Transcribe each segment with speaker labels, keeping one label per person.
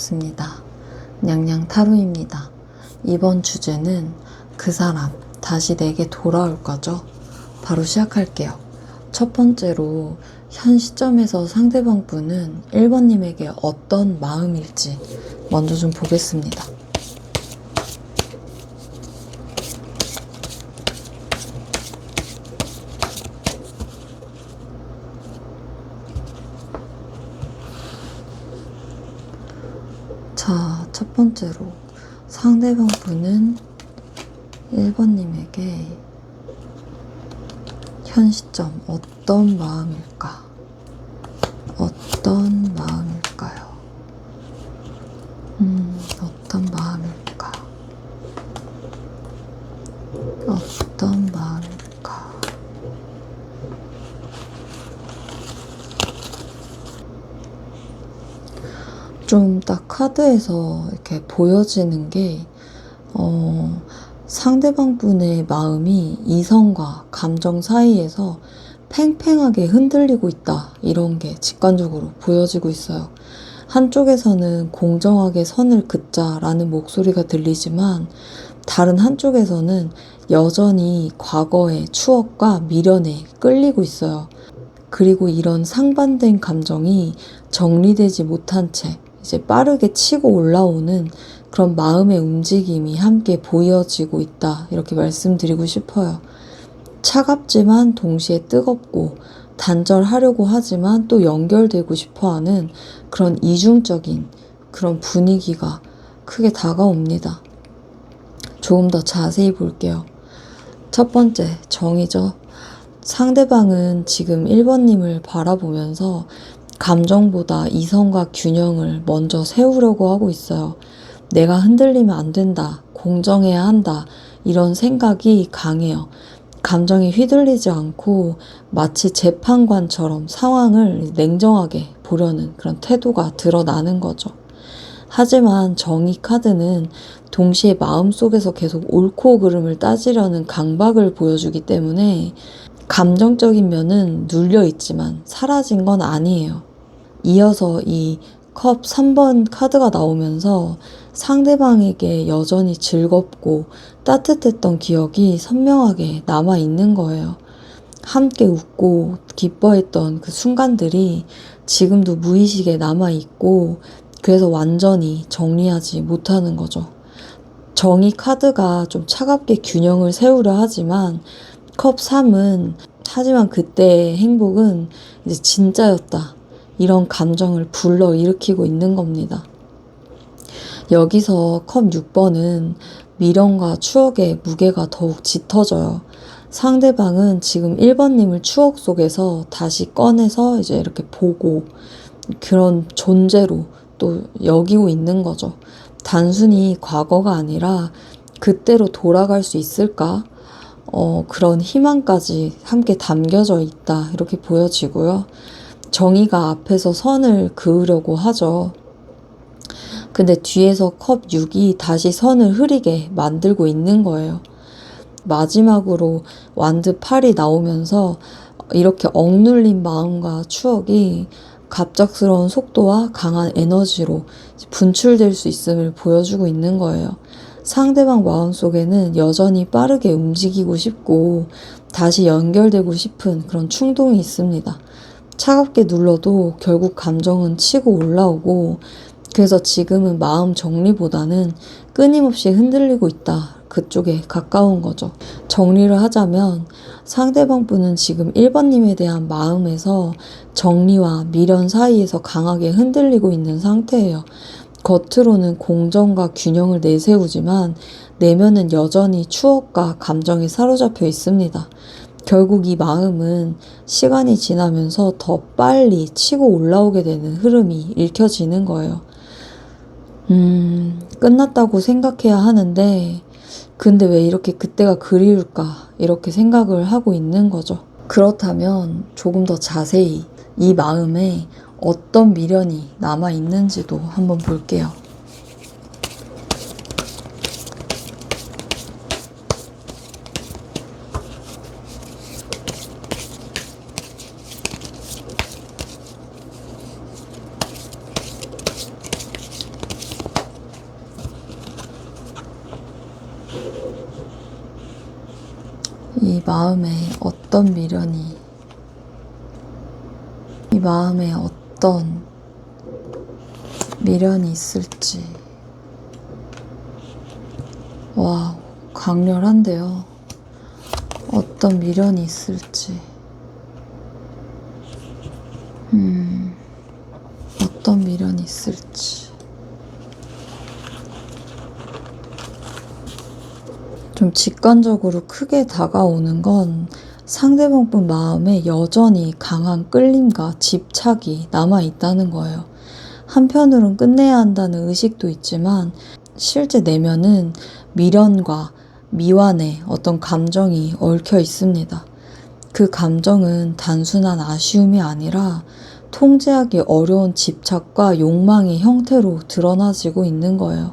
Speaker 1: 반갑습니다. 냥냥 타로입니다. 이번 주제는 그 사람 다시 내게 돌아올 거죠? 바로 시작할게요. 첫 번째로 현 시점에서 상대방 분은 1번님에게 어떤 마음일지 먼저 좀 보겠습니다. 자, 첫 번째로 상대방 분은 1번님에게 현 시점 어떤 마음일까? 어떤 마음일까요? 어떤 마음일까? 어떤 마음일까? 좀 딱 카드에서 이렇게 보여지는 게 상대방 분의 마음이 이성과 감정 사이에서 팽팽하게 흔들리고 있다, 이런 게 직관적으로 보여지고 있어요. 한쪽에서는 공정하게 선을 긋자라는 목소리가 들리지만 다른 한쪽에서는 여전히 과거의 추억과 미련에 끌리고 있어요. 그리고 이런 상반된 감정이 정리되지 못한 채 이제 빠르게 치고 올라오는 그런 마음의 움직임이 함께 보여지고 있다, 이렇게 말씀드리고 싶어요. 차갑지만 동시에 뜨겁고 단절하려고 하지만 또 연결되고 싶어하는 그런 이중적인 그런 분위기가 크게 다가옵니다. 조금 더 자세히 볼게요. 첫 번째, 정의죠. 상대방은 지금 1번님을 바라보면서 감정보다 이성과 균형을 먼저 세우려고 하고 있어요. 내가 흔들리면 안 된다, 공정해야 한다, 이런 생각이 강해요. 감정이 휘둘리지 않고 마치 재판관처럼 상황을 냉정하게 보려는 그런 태도가 드러나는 거죠. 하지만 정의 카드는 동시에 마음속에서 계속 옳고 그름을 따지려는 강박을 보여주기 때문에 감정적인 면은 눌려있지만 사라진 건 아니에요. 이어서 이 컵 3번 카드가 나오면서 상대방에게 여전히 즐겁고 따뜻했던 기억이 선명하게 남아있는 거예요. 함께 웃고 기뻐했던 그 순간들이 지금도 무의식에 남아있고, 그래서 완전히 정리하지 못하는 거죠. 정의 카드가 좀 차갑게 균형을 세우려 하지만 컵 3은 하지만 그때의 행복은 이제 진짜였다, 이런 감정을 불러일으키고 있는 겁니다. 여기서 컵 6번은 미련과 추억의 무게가 더욱 짙어져요. 상대방은 지금 1번님을 추억 속에서 다시 꺼내서 이제 이렇게 보고 그런 존재로 또 여기고 있는 거죠. 단순히 과거가 아니라 그때로 돌아갈 수 있을까? 그런 희망까지 함께 담겨져 있다, 이렇게 보여지고요. 정의가 앞에서 선을 그으려고 하죠. 근데 뒤에서 컵 6이 다시 선을 흐리게 만들고 있는 거예요. 마지막으로 완드 8이 나오면서 이렇게 억눌린 마음과 추억이 갑작스러운 속도와 강한 에너지로 분출될 수 있음을 보여주고 있는 거예요. 상대방 마음속에는 여전히 빠르게 움직이고 싶고 다시 연결되고 싶은 그런 충동이 있습니다. 차갑게 눌러도 결국 감정은 치고 올라오고, 그래서 지금은 마음 정리보다는 끊임없이 흔들리고 있다, 그쪽에 가까운 거죠. 정리를 하자면 상대방 분은 지금 1번님에 대한 마음에서 정리와 미련 사이에서 강하게 흔들리고 있는 상태예요. 겉으로는 공정과 균형을 내세우지만 내면은 여전히 추억과 감정에 사로잡혀 있습니다. 결국 이 마음은 시간이 지나면서 더 빨리 치고 올라오게 되는 흐름이 읽혀지는 거예요. 끝났다고 생각해야 하는데 근데 왜 이렇게 그때가 그리울까, 이렇게 생각을 하고 있는 거죠. 그렇다면 조금 더 자세히 이 마음에 어떤 미련이 남아있는지도 한번 볼게요. 마음에 어떤 미련이, 이 마음에 어떤 미련이 있을지. 와, 강렬한데요. 어떤 미련이 있을지. 어떤 미련이 있을지. 좀 직관적으로 크게 다가오는 건 상대방 분 마음에 여전히 강한 끌림과 집착이 남아있다는 거예요. 한편으론 끝내야 한다는 의식도 있지만 실제 내면은 미련과 미완의 어떤 감정이 얽혀 있습니다. 그 감정은 단순한 아쉬움이 아니라 통제하기 어려운 집착과 욕망의 형태로 드러나지고 있는 거예요.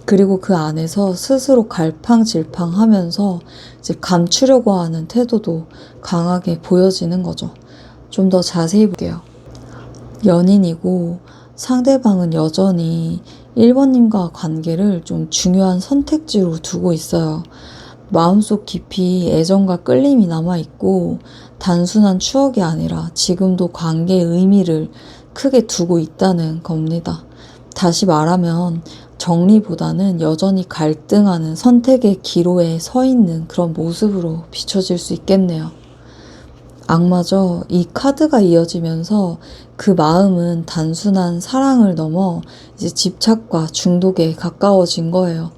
Speaker 1: 그리고 그 안에서 스스로 갈팡질팡하면서 이제 감추려고 하는 태도도 강하게 보여지는 거죠. 좀 더 자세히 볼게요. 연인이고 상대방은 여전히 1번님과 관계를 좀 중요한 선택지로 두고 있어요. 마음속 깊이 애정과 끌림이 남아있고 단순한 추억이 아니라 지금도 관계의 의미를 크게 두고 있다는 겁니다. 다시 말하면 정리보다는 여전히 갈등하는 선택의 기로에 서 있는 그런 모습으로 비춰질 수 있겠네요. 악마죠. 이 카드가 이어지면서 그 마음은 단순한 사랑을 넘어 이제 집착과 중독에 가까워진 거예요.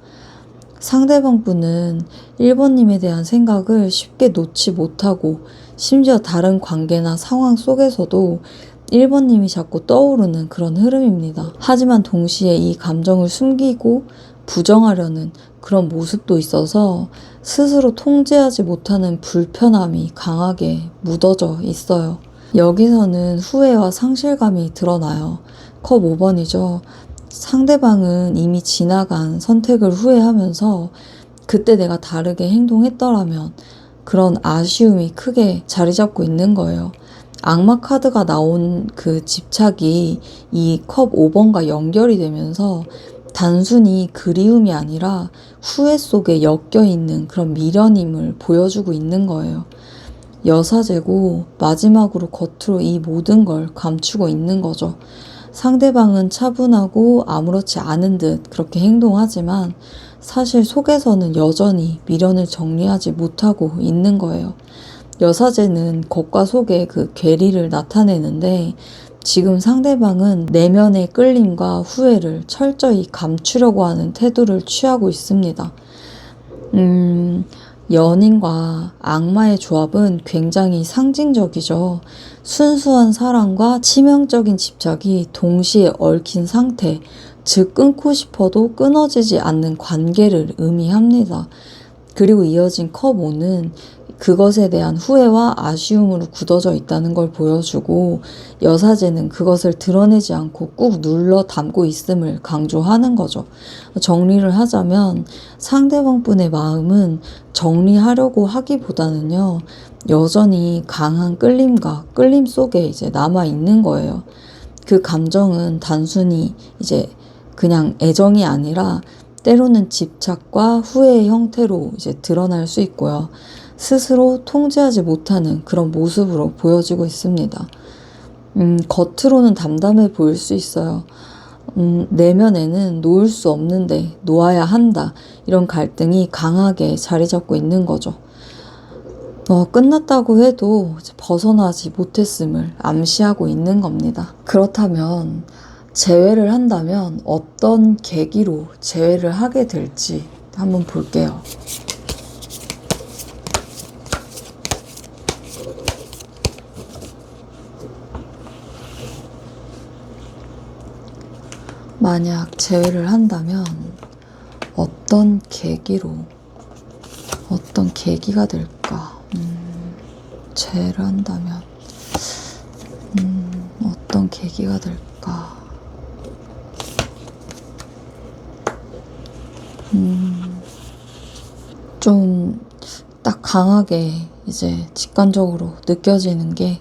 Speaker 1: 상대방 분은 1번님에 대한 생각을 쉽게 놓지 못하고 심지어 다른 관계나 상황 속에서도 1번님이 자꾸 떠오르는 그런 흐름입니다. 하지만 동시에 이 감정을 숨기고 부정하려는 그런 모습도 있어서 스스로 통제하지 못하는 불편함이 강하게 묻어져 있어요. 여기서는 후회와 상실감이 드러나요. 컵 5번이죠. 상대방은 이미 지나간 선택을 후회하면서 그때 내가 다르게 행동했더라면 그런 아쉬움이 크게 자리 잡고 있는 거예요. 악마 카드가 나온 그 집착이 이 컵 5번과 연결이 되면서 단순히 그리움이 아니라 후회 속에 엮여있는 그런 미련임을 보여주고 있는 거예요. 여사제고 마지막으로 겉으로 이 모든 걸 감추고 있는 거죠. 상대방은 차분하고 아무렇지 않은 듯 그렇게 행동하지만 사실 속에서는 여전히 미련을 정리하지 못하고 있는 거예요. 여사제는 겉과 속의 그 괴리를 나타내는데 지금 상대방은 내면의 끌림과 후회를 철저히 감추려고 하는 태도를 취하고 있습니다. 연인과 악마의 조합은 굉장히 상징적이죠. 순수한 사랑과 치명적인 집착이 동시에 얽힌 상태, 즉 끊고 싶어도 끊어지지 않는 관계를 의미합니다. 그리고 이어진 컵 5는 그것에 대한 후회와 아쉬움으로 굳어져 있다는 걸 보여주고 여사제는 그것을 드러내지 않고 꾹 눌러 담고 있음을 강조하는 거죠. 정리를 하자면 상대방 분의 마음은 정리하려고 하기보다는요, 여전히 강한 끌림과 끌림 속에 이제 남아 있는 거예요. 그 감정은 단순히 이제 그냥 애정이 아니라 때로는 집착과 후회의 형태로 이제 드러날 수 있고요. 스스로 통제하지 못하는 그런 모습으로 보여지고 있습니다. 겉으로는 담담해 보일 수 있어요. 내면에는 놓을 수 없는데 놓아야 한다. 이런 갈등이 강하게 자리 잡고 있는 거죠. 끝났다고 해도 벗어나지 못했음을 암시하고 있는 겁니다. 그렇다면 재회를 한다면 어떤 계기로 재회를 하게 될지 한번 볼게요. 만약 재회를 한다면 어떤 계기로, 어떤 계기가 될까? 재회를 한다면 어떤 계기가 될까? 좀 딱 강하게 이제 직관적으로 느껴지는 게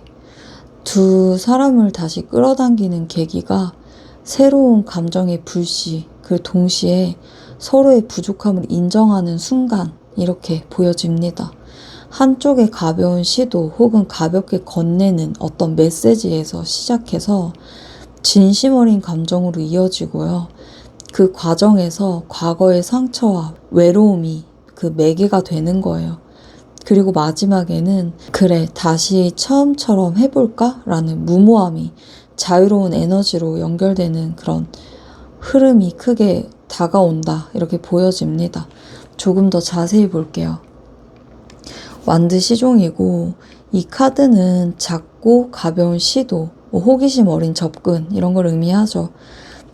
Speaker 1: 두 사람을 다시 끌어당기는 계기가 새로운 감정의 불씨, 그 동시에 서로의 부족함을 인정하는 순간 이렇게 보여집니다. 한쪽의 가벼운 시도 혹은 가볍게 건네는 어떤 메시지에서 시작해서 진심 어린 감정으로 이어지고요. 그 과정에서 과거의 상처와 외로움이 그 매개가 되는 거예요. 그리고 마지막에는 그래, 다시 처음처럼 해볼까? 라는 무모함이 자유로운 에너지로 연결되는 그런 흐름이 크게 다가온다. 이렇게 보여집니다. 조금 더 자세히 볼게요. 완드 시종이고 이 카드는 작고 가벼운 시도, 호기심 어린 접근 이런 걸 의미하죠.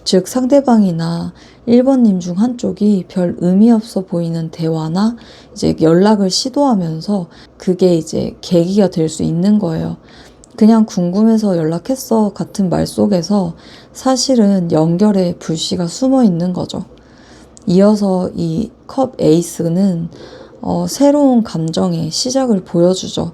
Speaker 1: 즉 상대방이나 1번님 중 한쪽이 별 의미 없어 보이는 대화나 이제 연락을 시도하면서 그게 이제 계기가 될 수 있는 거예요. 그냥 궁금해서 연락했어 같은 말 속에서 사실은 연결의 불씨가 숨어 있는 거죠. 이어서 이 컵 에이스는 새로운 감정의 시작을 보여주죠.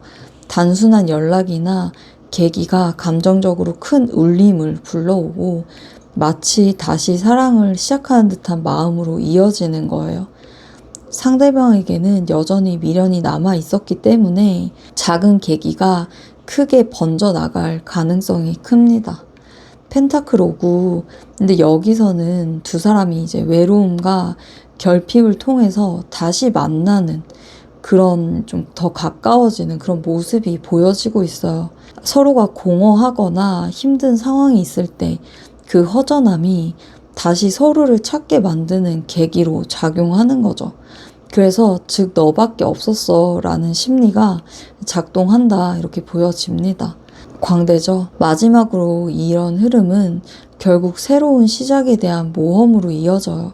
Speaker 1: 단순한 연락이나 계기가 감정적으로 큰 울림을 불러오고 마치 다시 사랑을 시작하는 듯한 마음으로 이어지는 거예요. 상대방에게는 여전히 미련이 남아 있었기 때문에 작은 계기가 크게 번져 나갈 가능성이 큽니다. 펜타클 5구. 근데 여기서는 두 사람이 이제 외로움과 결핍을 통해서 다시 만나는 그런 좀 더 가까워지는 그런 모습이 보여지고 있어요. 서로가 공허하거나 힘든 상황이 있을 때 그 허전함이 다시 서로를 찾게 만드는 계기로 작용하는 거죠. 그래서 즉 너밖에 없었어 라는 심리가 작동한다 이렇게 보여집니다. 광대죠. 마지막으로 이런 흐름은 결국 새로운 시작에 대한 모험으로 이어져요.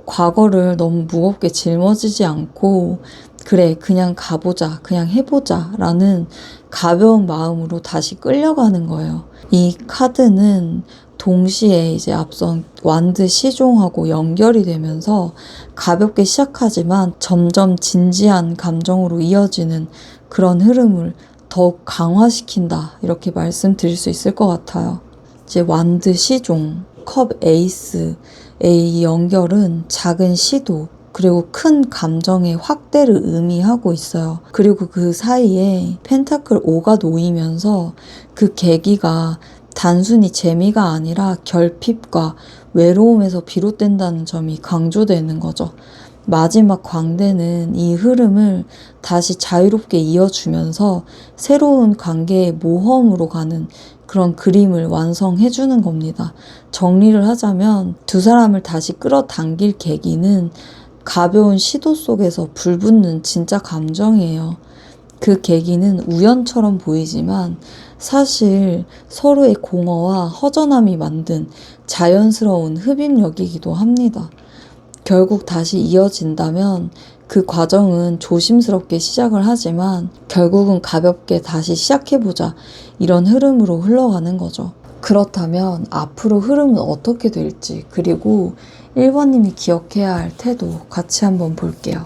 Speaker 1: 과거를 너무 무겁게 짊어지지 않고 그래 그냥 가보자 그냥 해보자 라는 가벼운 마음으로 다시 끌려가는 거예요. 이 카드는 동시에 이제 앞선 완드 시종하고 연결이 되면서 가볍게 시작하지만 점점 진지한 감정으로 이어지는 그런 흐름을 더욱 강화시킨다 이렇게 말씀드릴 수 있을 것 같아요. 이제 완드 시종, 컵 에이스의 이 연결은 작은 시도 그리고 큰 감정의 확대를 의미하고 있어요. 그리고 그 사이에 펜타클 5가 놓이면서 그 계기가 단순히 재미가 아니라 결핍과 외로움에서 비롯된다는 점이 강조되는 거죠. 마지막 광대는 이 흐름을 다시 자유롭게 이어주면서 새로운 관계의 모험으로 가는 그런 그림을 완성해주는 겁니다. 정리를 하자면 두 사람을 다시 끌어당길 계기는 가벼운 시도 속에서 불붙는 진짜 감정이에요. 그 계기는 우연처럼 보이지만 사실 서로의 공허와 허전함이 만든 자연스러운 흡입력이기도 합니다. 결국 다시 이어진다면 그 과정은 조심스럽게 시작을 하지만 결국은 가볍게 다시 시작해보자 이런 흐름으로 흘러가는 거죠. 그렇다면 앞으로 흐름은 어떻게 될지 그리고 1번님이 기억해야 할 태도 같이 한번 볼게요.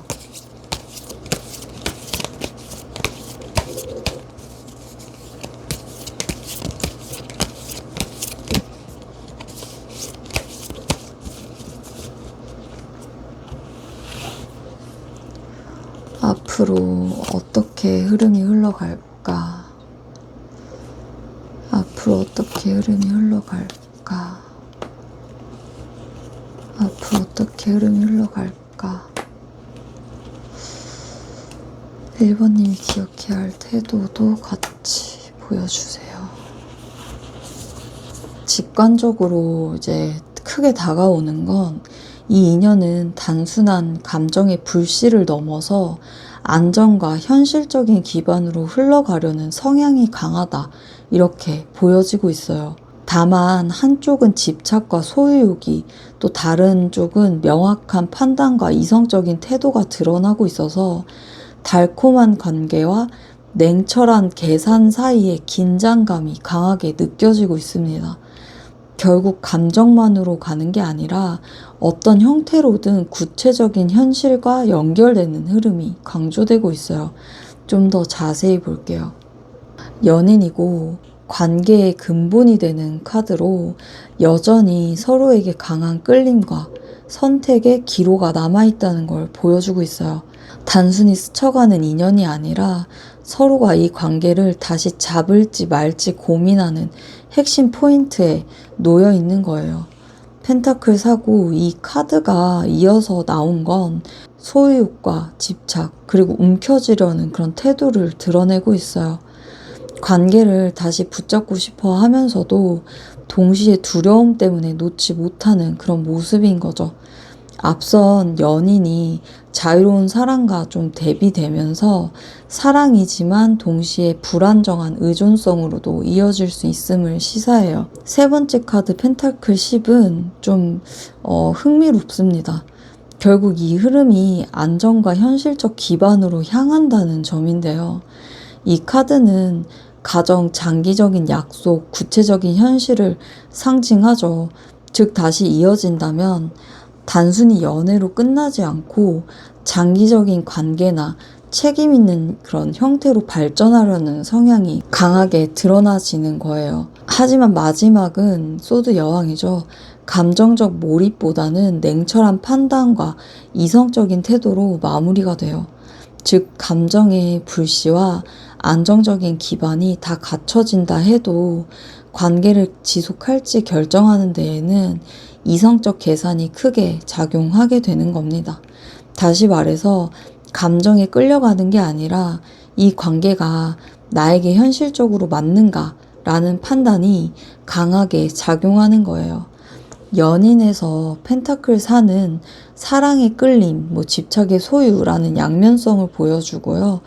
Speaker 1: 앞으로 어떻게 흐름이 흘러갈까? 앞으로 어떻게 흐름이 흘러갈까? 앞으로 어떻게 흐름이 흘러갈까? 1번님이 기억해야 할 태도도 같이 보여주세요. 직관적으로 이제 크게 다가오는 건 이 인연은 단순한 감정의 불씨를 넘어서 안정과 현실적인 기반으로 흘러가려는 성향이 강하다. 이렇게 보여지고 있어요. 다만 한쪽은 집착과 소유욕이 또 다른 쪽은 명확한 판단과 이성적인 태도가 드러나고 있어서 달콤한 관계와 냉철한 계산 사이의 긴장감이 강하게 느껴지고 있습니다. 결국 감정만으로 가는 게 아니라 어떤 형태로든 구체적인 현실과 연결되는 흐름이 강조되고 있어요. 좀 더 자세히 볼게요. 연인이고 관계의 근본이 되는 카드로 여전히 서로에게 강한 끌림과 선택의 기로가 남아있다는 걸 보여주고 있어요. 단순히 스쳐가는 인연이 아니라 서로가 이 관계를 다시 잡을지 말지 고민하는 핵심 포인트에 놓여 있는 거예요. 펜타클 사고 이 카드가 이어서 나온 건 소유욕과 집착, 그리고 움켜쥐려는 그런 태도를 드러내고 있어요. 관계를 다시 붙잡고 싶어 하면서도 동시에 두려움 때문에 놓지 못하는 그런 모습인 거죠. 앞선 연인이 자유로운 사랑과 좀 대비되면서 사랑이지만 동시에 불안정한 의존성으로도 이어질 수 있음을 시사해요. 세 번째 카드 펜타클 10은 좀 흥미롭습니다. 결국 이 흐름이 안정과 현실적 기반으로 향한다는 점인데요. 이 카드는 가정 장기적인 약속, 구체적인 현실을 상징하죠. 즉 다시 이어진다면 단순히 연애로 끝나지 않고 장기적인 관계나 책임 있는 그런 형태로 발전하려는 성향이 강하게 드러나지는 거예요. 하지만 마지막은 소드 여왕이죠. 감정적 몰입보다는 냉철한 판단과 이성적인 태도로 마무리가 돼요. 즉 감정의 불씨와 안정적인 기반이 다 갖춰진다 해도 관계를 지속할지 결정하는 데에는 이성적 계산이 크게 작용하게 되는 겁니다. 다시 말해서 감정에 끌려가는 게 아니라 이 관계가 나에게 현실적으로 맞는가라는 판단이 강하게 작용하는 거예요. 연인에서 펜타클 4는 사랑의 끌림, 집착의 소유라는 양면성을 보여주고요.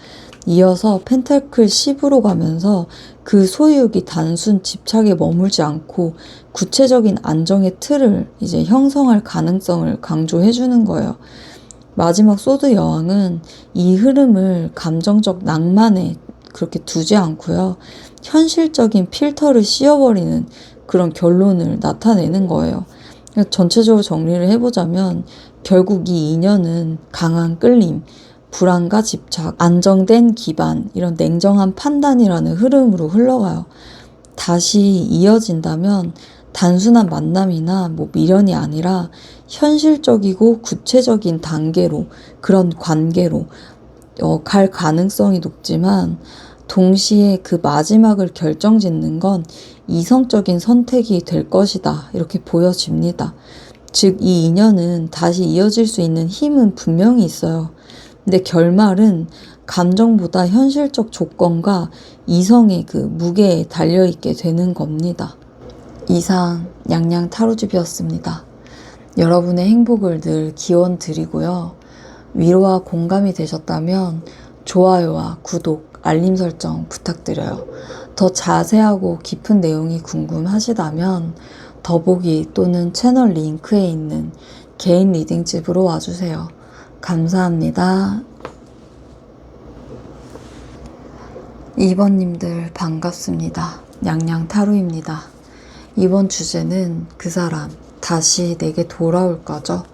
Speaker 1: 이어서 펜타클 10으로 가면서 그 소유욕이 단순 집착에 머물지 않고 구체적인 안정의 틀을 이제 형성할 가능성을 강조해 주는 거예요. 마지막 소드 여왕은 이 흐름을 감정적 낭만에 그렇게 두지 않고요. 현실적인 필터를 씌워버리는 그런 결론을 나타내는 거예요. 전체적으로 정리를 해보자면 결국 이 인연은 강한 끌림, 불안과 집착, 안정된 기반, 이런 냉정한 판단이라는 흐름으로 흘러가요. 다시 이어진다면 단순한 만남이나 미련이 아니라 현실적이고 구체적인 단계로, 그런 관계로 갈 가능성이 높지만 동시에 그 마지막을 결정짓는 건 이성적인 선택이 될 것이다. 이렇게 보여집니다. 즉, 이 인연은 다시 이어질 수 있는 힘은 분명히 있어요. 근데 결말은 감정보다 현실적 조건과 이성의 그 무게에 달려있게 되는 겁니다. 이상 냥냥 타로집이었습니다. 여러분의 행복을 늘 기원 드리고요. 위로와 공감이 되셨다면 좋아요와 구독, 알림 설정 부탁드려요. 더 자세하고 깊은 내용이 궁금하시다면 더보기 또는 채널 링크에 있는 개인 리딩집으로 와주세요. 감사합니다. 2번님들 반갑습니다. 냥냥 타로입니다. 이번 주제는 그 사람 다시 내게 돌아올까죠?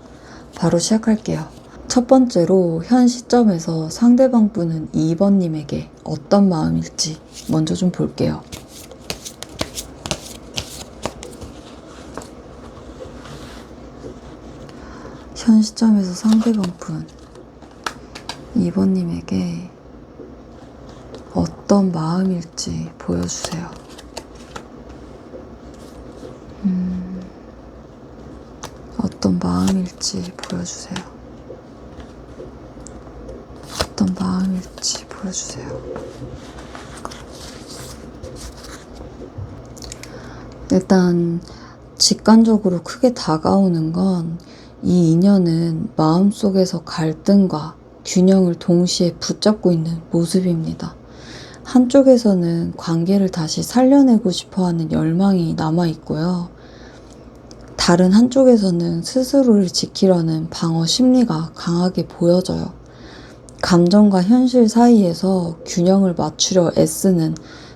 Speaker 1: 바로 시작할게요. 첫 번째로 현 시점에서 상대방 분은 2번님에게 어떤 마음일지 먼저 좀 볼게요. 현 시점에서 상대방 분 2번님에게 어떤 마음일지 보여주세요. 어떤 마음일지 보여주세요. 어떤 마음일지 보여주세요. 일단 직관적으로 크게 다가오는 건 이 인연은 마음속에서 갈등과 균형을 동시에 붙잡고 있는 모습입니다. 한쪽에서는 관계를 다시 살려내고 싶어하는 열망이 남아있고요. 다른 한쪽에서는 스스로를 지키려는 방어 심리가 강하게 보여져요. 감정과 현실 사이에서 균형을 맞추려 애쓰는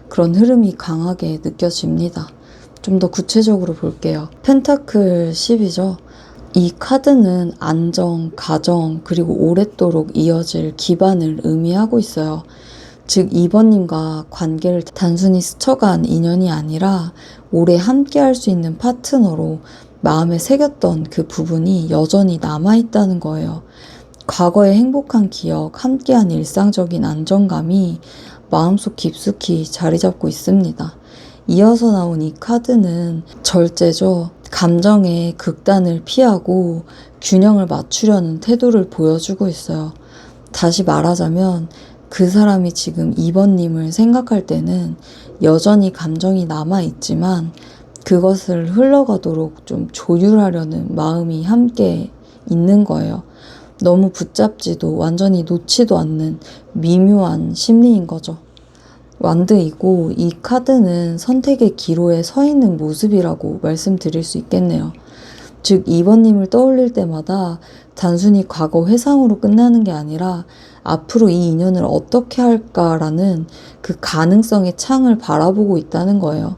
Speaker 1: 그런 흐름이 강하게 느껴집니다. 좀 더 구체적으로 볼게요. 펜타클 10이죠. 이 카드는 안정, 가정, 그리고 오랫도록 이어질 기반을 의미하고 있어요. 즉 2번님과 관계를 단순히 스쳐간 인연이 아니라 오래 함께 할 수 있는 파트너로 마음에 새겼던 그 부분이 여전히 남아있다는 거예요. 과거의 행복한 기억, 함께한 일상적인 안정감이 마음속 깊숙이 자리 잡고 있습니다. 이어서 나온 이 카드는 절제죠. 감정의 극단을 피하고 균형을 맞추려는 태도를 보여주고 있어요. 다시 말하자면 그 사람이 지금 2번님을 생각할 때는 여전히 감정이 남아있지만 그것을 흘러가도록 좀 조율하려는 마음이 함께 있는 거예요. 너무 붙잡지도 완전히 놓지도 않는 미묘한 심리인 거죠. 완드이고 이 카드는 선택의 기로에 서 있는 모습이라고 말씀드릴 수 있겠네요. 즉 2번님을 떠올릴 때마다 단순히 과거 회상으로 끝나는 게 아니라 앞으로 이 인연을 어떻게 할까라는 그 가능성의 창을 바라보고 있다는 거예요.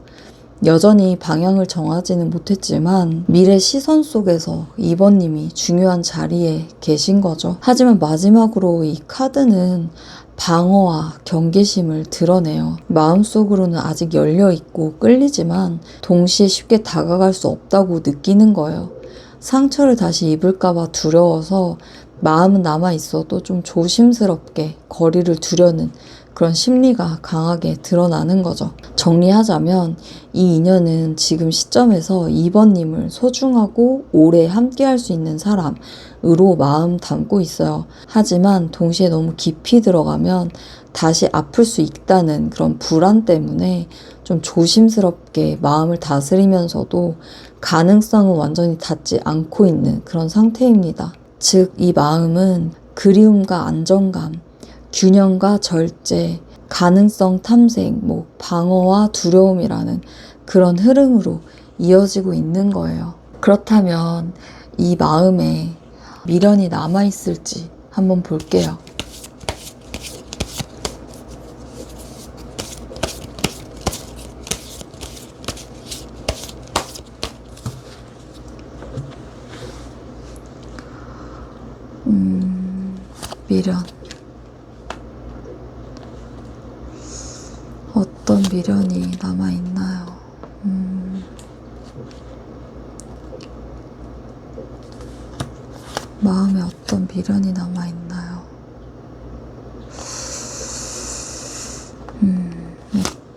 Speaker 1: 여전히 방향을 정하지는 못했지만 미래 시선 속에서 2번님이 중요한 자리에 계신 거죠. 하지만 마지막으로 이 카드는 방어와 경계심을 드러내요. 마음속으로는 아직 열려있고 끌리지만 동시에 쉽게 다가갈 수 없다고 느끼는 거예요. 상처를 다시 입을까봐 두려워서 마음은 남아있어도 좀 조심스럽게 거리를 두려는 그런 심리가 강하게 드러나는 거죠. 정리하자면 이 인연은 지금 시점에서 2번님을 소중하고 오래 함께 할 수 있는 사람으로 마음 담고 있어요. 하지만 동시에 너무 깊이 들어가면 다시 아플 수 있다는 그런 불안 때문에 좀 조심스럽게 마음을 다스리면서도 가능성은 완전히 닿지 않고 있는 그런 상태입니다. 즉, 이 마음은 그리움과 안정감, 균형과 절제, 가능성 탐색, 방어와 두려움이라는 그런 흐름으로 이어지고 있는 거예요. 그렇다면 이 마음에 미련이 남아있을지 한번 볼게요. 미련. 어떤 미련이 남아있나요? 마음에 어떤 미련이 남아있나요?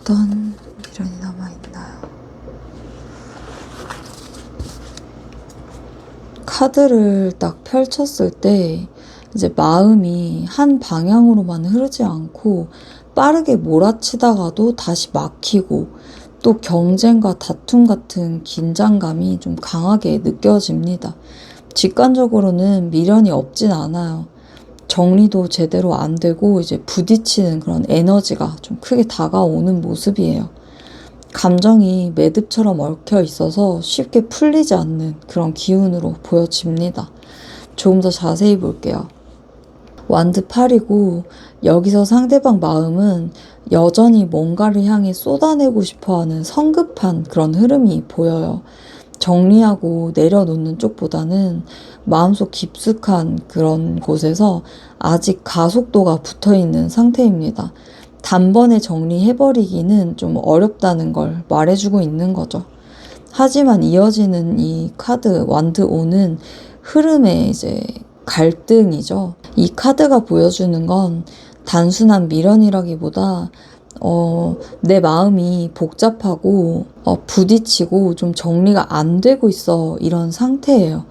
Speaker 1: 어떤 미련이 남아있나요? 카드를 딱 펼쳤을 때 이제 마음이 한 방향으로만 흐르지 않고 빠르게 몰아치다가도 다시 막히고 또 경쟁과 다툼 같은 긴장감이 좀 강하게 느껴집니다. 직관적으로는 미련이 없진 않아요. 정리도 제대로 안 되고 이제 부딪히는 그런 에너지가 좀 크게 다가오는 모습이에요. 감정이 매듭처럼 얽혀 있어서 쉽게 풀리지 않는 그런 기운으로 보여집니다. 조금 더 자세히 볼게요. 완드 8이고 여기서 상대방 마음은 여전히 뭔가를 향해 쏟아내고 싶어하는 성급한 그런 흐름이 보여요. 정리하고 내려놓는 쪽보다는 마음속 깊숙한 그런 곳에서 아직 가속도가 붙어있는 상태입니다. 단번에 정리해버리기는 좀 어렵다는 걸 말해주고 있는 거죠. 하지만 이어지는 이 카드 완드 5는 흐름의 이제 갈등이죠. 이 카드가 보여주는 건 단순한 미련이라기보다 내 마음이 복잡하고 부딪히고 좀 정리가 안 되고 있어 이런 상태예요.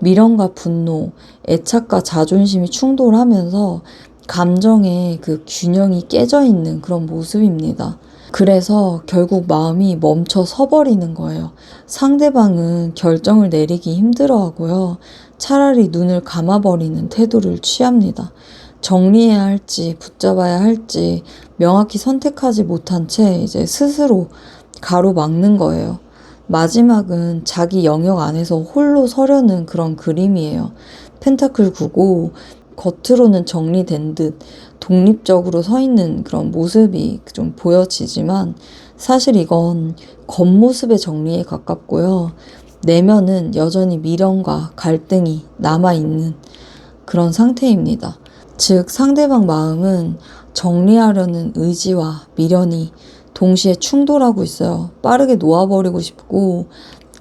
Speaker 1: 미련과 분노, 애착과 자존심이 충돌하면서 감정의 그 균형이 깨져 있는 그런 모습입니다. 그래서 결국 마음이 멈춰 서버리는 거예요. 상대방은 결정을 내리기 힘들어하고요. 차라리 눈을 감아버리는 태도를 취합니다. 정리해야 할지 붙잡아야 할지 명확히 선택하지 못한 채 이제 스스로 가로막는 거예요. 마지막은 자기 영역 안에서 홀로 서려는 그런 그림이에요. 펜타클 9고 겉으로는 정리된 듯 독립적으로 서 있는 그런 모습이 좀 보여지지만 사실 이건 겉모습의 정리에 가깝고요. 내면은 여전히 미련과 갈등이 남아있는 그런 상태입니다. 즉 상대방 마음은 정리하려는 의지와 미련이 동시에 충돌하고 있어요. 빠르게 놓아버리고 싶고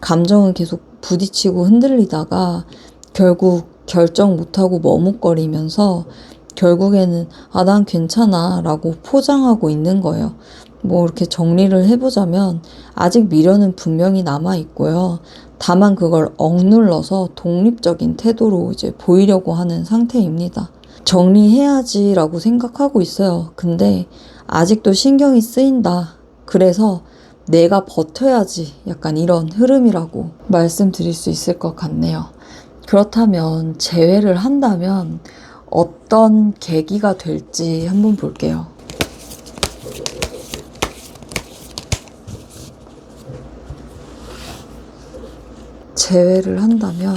Speaker 1: 감정은 계속 부딪히고 흔들리다가 결국 결정 못하고 머뭇거리면서 결국에는 난 괜찮아 라고 포장하고 있는 거예요. 뭐 이렇게 정리를 해보자면 아직 미련은 분명히 남아있고요. 다만 그걸 억눌러서 독립적인 태도로 이제 보이려고 하는 상태입니다. 정리해야지라고 생각하고 있어요. 근데 아직도 신경이 쓰인다. 그래서 내가 버텨야지. 약간 이런 흐름이라고 말씀드릴 수 있을 것 같네요. 그렇다면 재회를 한다면 어떤 계기가 될지 한번 볼게요. 재회를 한다면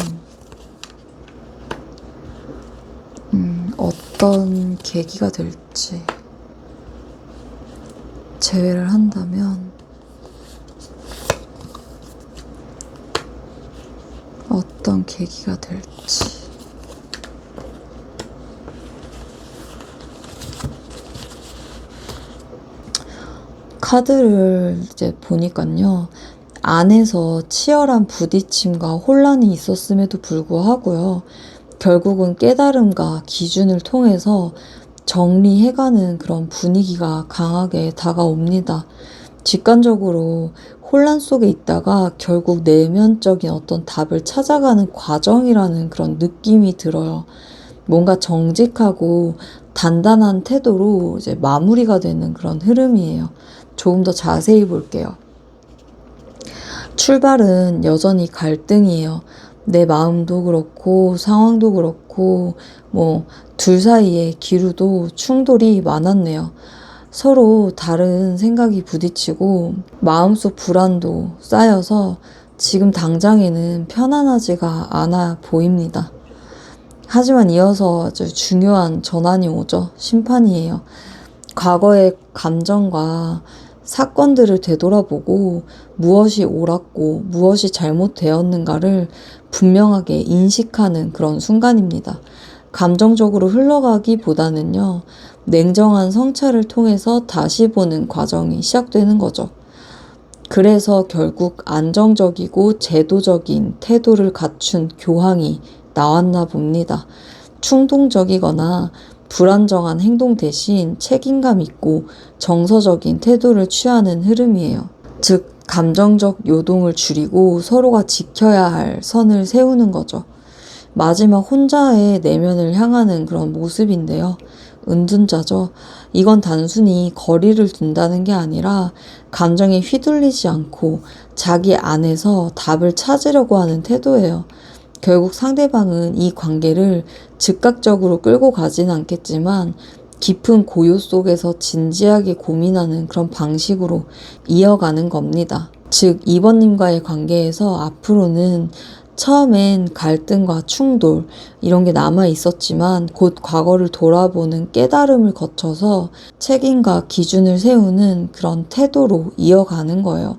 Speaker 1: 어떤 계기가 될지. 재회를 한다면 어떤 계기가 될지. 카드를 이제 보니까요. 안에서 치열한 부딪힘과 혼란이 있었음에도 불구하고요. 결국은 깨달음과 기준을 통해서 정리해가는 그런 분위기가 강하게 다가옵니다. 직관적으로 혼란 속에 있다가 결국 내면적인 어떤 답을 찾아가는 과정이라는 그런 느낌이 들어요. 뭔가 정직하고 단단한 태도로 이제 마무리가 되는 그런 흐름이에요. 조금 더 자세히 볼게요. 출발은 여전히 갈등이에요. 내 마음도 그렇고 상황도 그렇고 둘 사이에 기류도 충돌이 많았네요. 서로 다른 생각이 부딪히고 마음속 불안도 쌓여서 지금 당장에는 편안하지가 않아 보입니다. 하지만 이어서 아주 중요한 전환이 오죠. 심판이에요. 과거의 감정과 사건들을 되돌아보고 무엇이 옳았고 무엇이 잘못되었는가를 분명하게 인식하는 그런 순간입니다. 감정적으로 흘러가기보다는요, 냉정한 성찰을 통해서 다시 보는 과정이 시작되는 거죠. 그래서 결국 안정적이고 제도적인 태도를 갖춘 교황이 나왔나 봅니다. 충동적이거나 불안정한 행동 대신 책임감 있고 정서적인 태도를 취하는 흐름이에요. 즉, 감정적 요동을 줄이고 서로가 지켜야 할 선을 세우는 거죠. 마지막 혼자의 내면을 향하는 그런 모습인데요. 은둔자죠. 이건 단순히 거리를 둔다는 게 아니라 감정에 휘둘리지 않고 자기 안에서 답을 찾으려고 하는 태도예요. 결국 상대방은 이 관계를 즉각적으로 끌고 가지는 않겠지만 깊은 고요 속에서 진지하게 고민하는 그런 방식으로 이어가는 겁니다. 즉, 2번님과의 관계에서 앞으로는 처음엔 갈등과 충돌 이런 게 남아 있었지만 곧 과거를 돌아보는 깨달음을 거쳐서 책임과 기준을 세우는 그런 태도로 이어가는 거예요.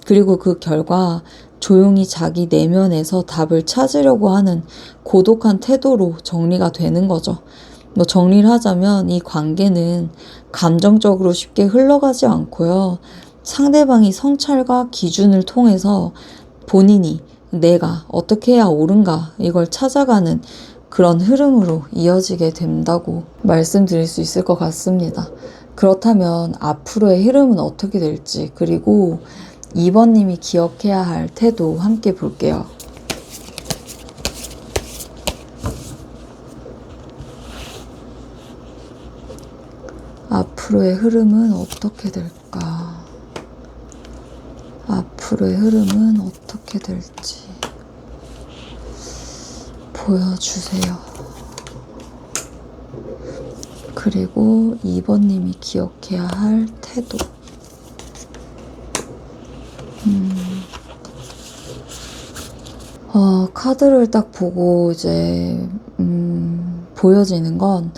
Speaker 1: 그리고 그 결과 조용히 자기 내면에서 답을 찾으려고 하는 고독한 태도로 정리가 되는 거죠. 정리를 하자면 이 관계는 감정적으로 쉽게 흘러가지 않고요. 상대방이 성찰과 기준을 통해서 본인이 내가 어떻게 해야 옳은가 이걸 찾아가는 그런 흐름으로 이어지게 된다고 말씀드릴 수 있을 것 같습니다. 그렇다면 앞으로의 흐름은 어떻게 될지, 그리고 2번님이 기억해야 할 태도 함께 볼게요. 앞으로의 흐름은 어떻게 될까? 앞으로의 흐름은 어떻게 될지 보여주세요. 그리고 2번님이 기억해야 할 태도. 카드를 딱 보고 이제 보여지는 건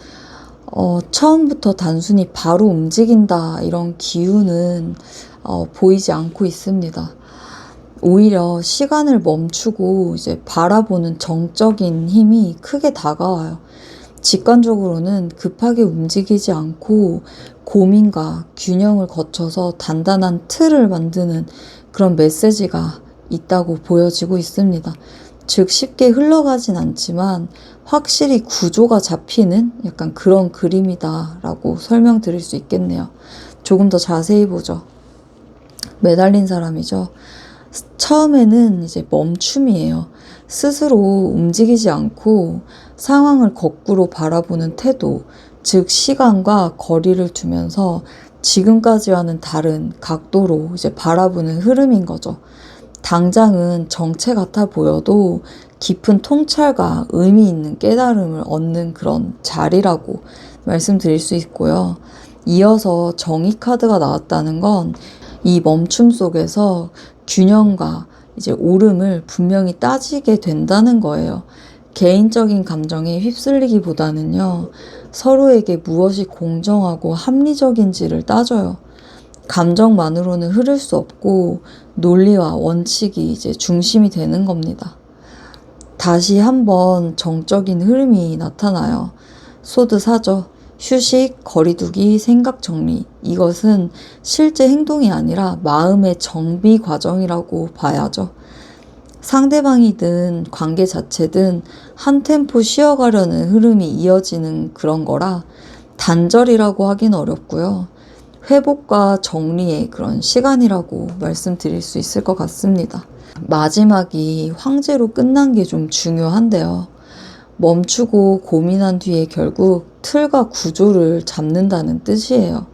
Speaker 1: 처음부터 단순히 바로 움직인다 이런 기운은 보이지 않고 있습니다. 오히려 시간을 멈추고 이제 바라보는 정적인 힘이 크게 다가와요. 직관적으로는 급하게 움직이지 않고 고민과 균형을 거쳐서 단단한 틀을 만드는 그런 메시지가 있다고 보여지고 있습니다. 즉 쉽게 흘러가진 않지만 확실히 구조가 잡히는 약간 그런 그림이다라고 설명드릴 수 있겠네요. 조금 더 자세히 보죠. 매달린 사람이죠. 처음에는 이제 멈춤이에요. 스스로 움직이지 않고 상황을 거꾸로 바라보는 태도, 즉 시간과 거리를 두면서 지금까지와는 다른 각도로 이제 바라보는 흐름인 거죠. 당장은 정체 같아 보여도 깊은 통찰과 의미 있는 깨달음을 얻는 그런 자리라고 말씀드릴 수 있고요. 이어서 정의 카드가 나왔다는 건 이 멈춤 속에서 균형과 이제 옳음을 분명히 따지게 된다는 거예요. 개인적인 감정에 휩쓸리기보다는요, 서로에게 무엇이 공정하고 합리적인지를 따져요. 감정만으로는 흐를 수 없고 논리와 원칙이 이제 중심이 되는 겁니다. 다시 한번 정적인 흐름이 나타나요. 소드 사죠. 휴식, 거리두기, 생각 정리. 이것은 실제 행동이 아니라 마음의 정비 과정이라고 봐야죠. 상대방이든 관계 자체든 한 템포 쉬어가려는 흐름이 이어지는 그런 거라 단절이라고 하긴 어렵고요. 회복과 정리의 그런 시간이라고 말씀드릴 수 있을 것 같습니다. 마지막이 황제로 끝난 게 좀 중요한데요. 멈추고 고민한 뒤에 결국 틀과 구조를 잡는다는 뜻이에요.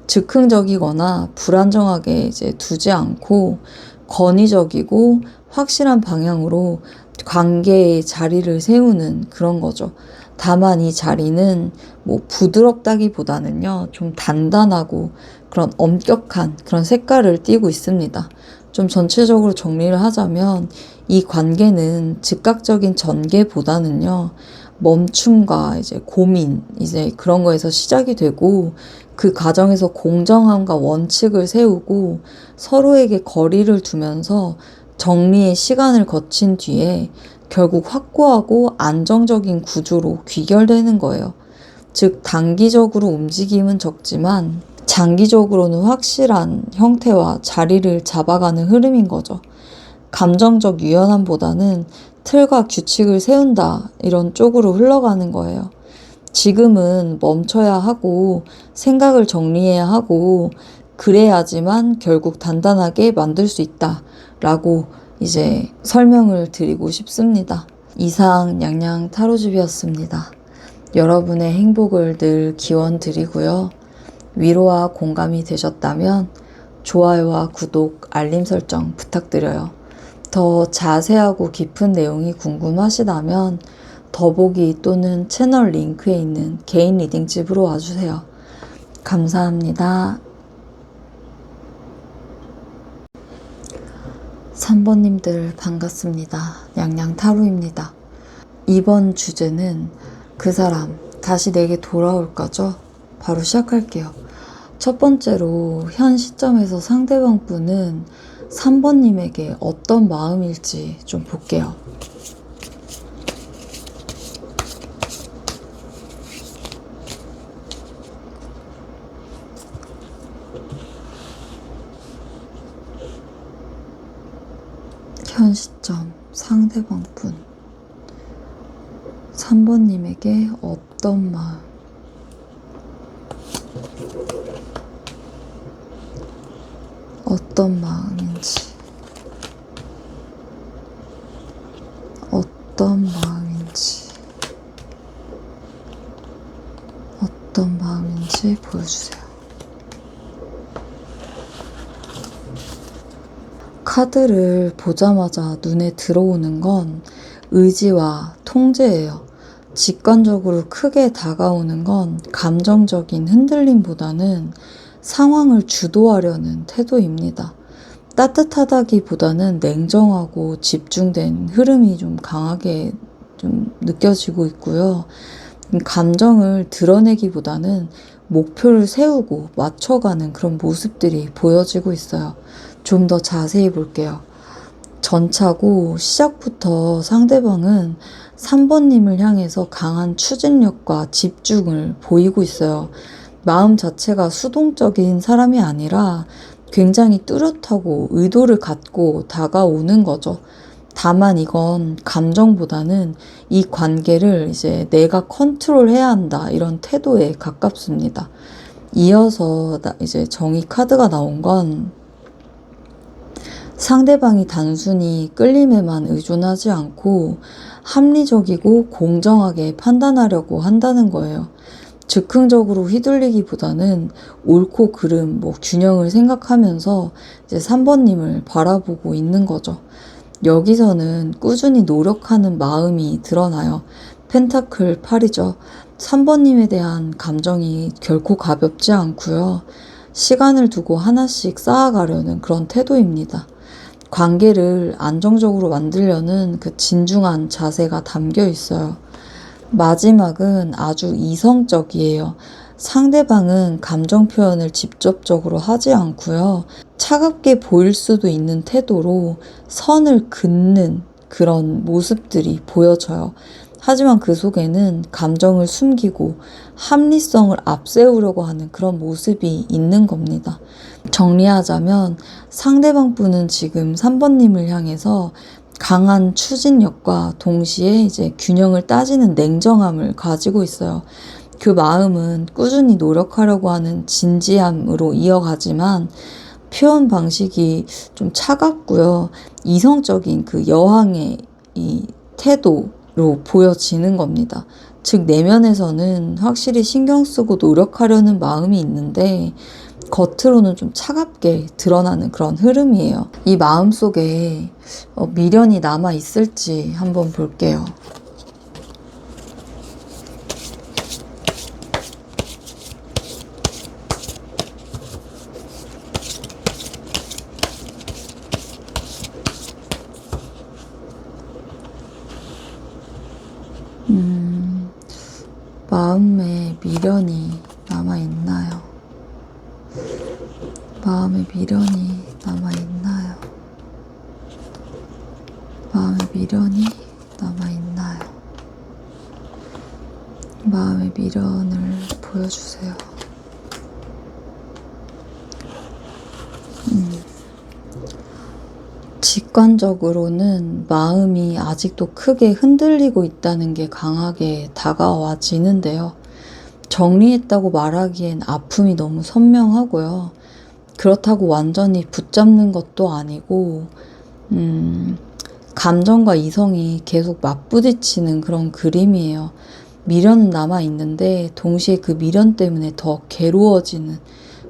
Speaker 1: 즉흥적이거나 불안정하게 이제 두지 않고 권위적이고 확실한 방향으로 관계의 자리를 세우는 그런 거죠. 다만 이 자리는 뭐 부드럽다기보다는요, 좀 단단하고 그런 엄격한 그런 색깔을 띠고 있습니다. 좀 전체적으로 정리를 하자면 이 관계는 즉각적인 전개보다는요, 멈춤과 이제 고민, 이제 그런 거에서 시작이 되고 그 과정에서 공정함과 원칙을 세우고 서로에게 거리를 두면서 정리의 시간을 거친 뒤에 결국 확고하고 안정적인 구조로 귀결되는 거예요. 즉 단기적으로 움직임은 적지만 장기적으로는 확실한 형태와 자리를 잡아가는 흐름인 거죠. 감정적 유연함보다는 틀과 규칙을 세운다 이런 쪽으로 흘러가는 거예요. 지금은 멈춰야 하고 생각을 정리해야 하고 그래야지만 결국 단단하게 만들 수 있다 라고 이제 설명을 드리고 싶습니다. 이상 냥냥 타로집이었습니다. 여러분의 행복을 늘 기원 드리고요. 위로와 공감이 되셨다면 좋아요와 구독, 알림 설정 부탁드려요. 더 자세하고 깊은 내용이 궁금하시다면 더보기 또는 채널 링크에 있는 개인 리딩집으로 와주세요. 감사합니다. 3번님들 반갑습니다. 냥냥 타로입니다. 이번 주제는 그 사람 다시 내게 돌아올까죠? 바로 시작할게요. 첫 번째로 현 시점에서 상대방 분은 3번님에게 어떤 마음일지 좀 볼게요. 현 시점 상대방 분 3번님에게 어떤 마음, 어떤 마음인지, 어떤 마음인지, 어떤 마음인지 보여주세요. 카드를 보자마자 눈에 들어오는 건 의지와 통제예요. 직관적으로 크게 다가오는 건 감정적인 흔들림보다는 상황을 주도하려는 태도입니다. 따뜻하다기보다는 냉정하고 집중된 흐름이 좀 강하게 좀 느껴지고 있고요. 감정을 드러내기보다는 목표를 세우고 맞춰가는 그런 모습들이 보여지고 있어요. 좀 더 자세히 볼게요. 전차고 시작부터 상대방은 3번님을 향해서 강한 추진력과 집중을 보이고 있어요. 마음 자체가 수동적인 사람이 아니라 굉장히 뚜렷하고 의도를 갖고 다가오는 거죠. 다만 이건 감정보다는 이 관계를 이제 내가 컨트롤해야 한다 이런 태도에 가깝습니다. 이어서 이제 정의 카드가 나온 건 상대방이 단순히 끌림에만 의존하지 않고 합리적이고 공정하게 판단하려고 한다는 거예요. 즉흥적으로 휘둘리기보다는 옳고 그름, 균형을 생각하면서 이제 3번님을 바라보고 있는 거죠. 여기서는 꾸준히 노력하는 마음이 드러나요. 펜타클 8이죠. 3번님에 대한 감정이 결코 가볍지 않고요. 시간을 두고 하나씩 쌓아가려는 그런 태도입니다. 관계를 안정적으로 만들려는 그 진중한 자세가 담겨 있어요. 마지막은 아주 이성적이에요. 상대방은 감정 표현을 직접적으로 하지 않고요. 차갑게 보일 수도 있는 태도로 선을 긋는 그런 모습들이 보여져요. 하지만 그 속에는 감정을 숨기고 합리성을 앞세우려고 하는 그런 모습이 있는 겁니다. 정리하자면 상대방 분은 지금 3번님을 향해서 강한 추진력과 동시에 이제 균형을 따지는 냉정함을 가지고 있어요. 그 마음은 꾸준히 노력하려고 하는 진지함으로 이어가지만 표현 방식이 좀 차갑고요. 이성적인 그 여왕의 이 태도로 보여지는 겁니다. 즉 내면에서는 확실히 신경 쓰고 노력하려는 마음이 있는데 겉으로는 좀 차갑게 드러나는 그런 흐름이에요. 이 마음 속에 미련이 남아 있을지 한번 볼게요. 마음에 미련이 남아 있나요? 마음에 미련이 남아 있나요? 마음에 미련이 남아 있나요? 마음의 미련을 보여주세요. 직관적으로는 마음이 아직도 크게 흔들리고 있다는 게 강하게 다가와지는데요. 정리했다고 말하기엔 아픔이 너무 선명하고요. 그렇다고 완전히 붙잡는 것도 아니고 감정과 이성이 계속 맞부딪히는 그런 그림이에요. 미련은 남아있는데 동시에 그 미련 때문에 더 괴로워지는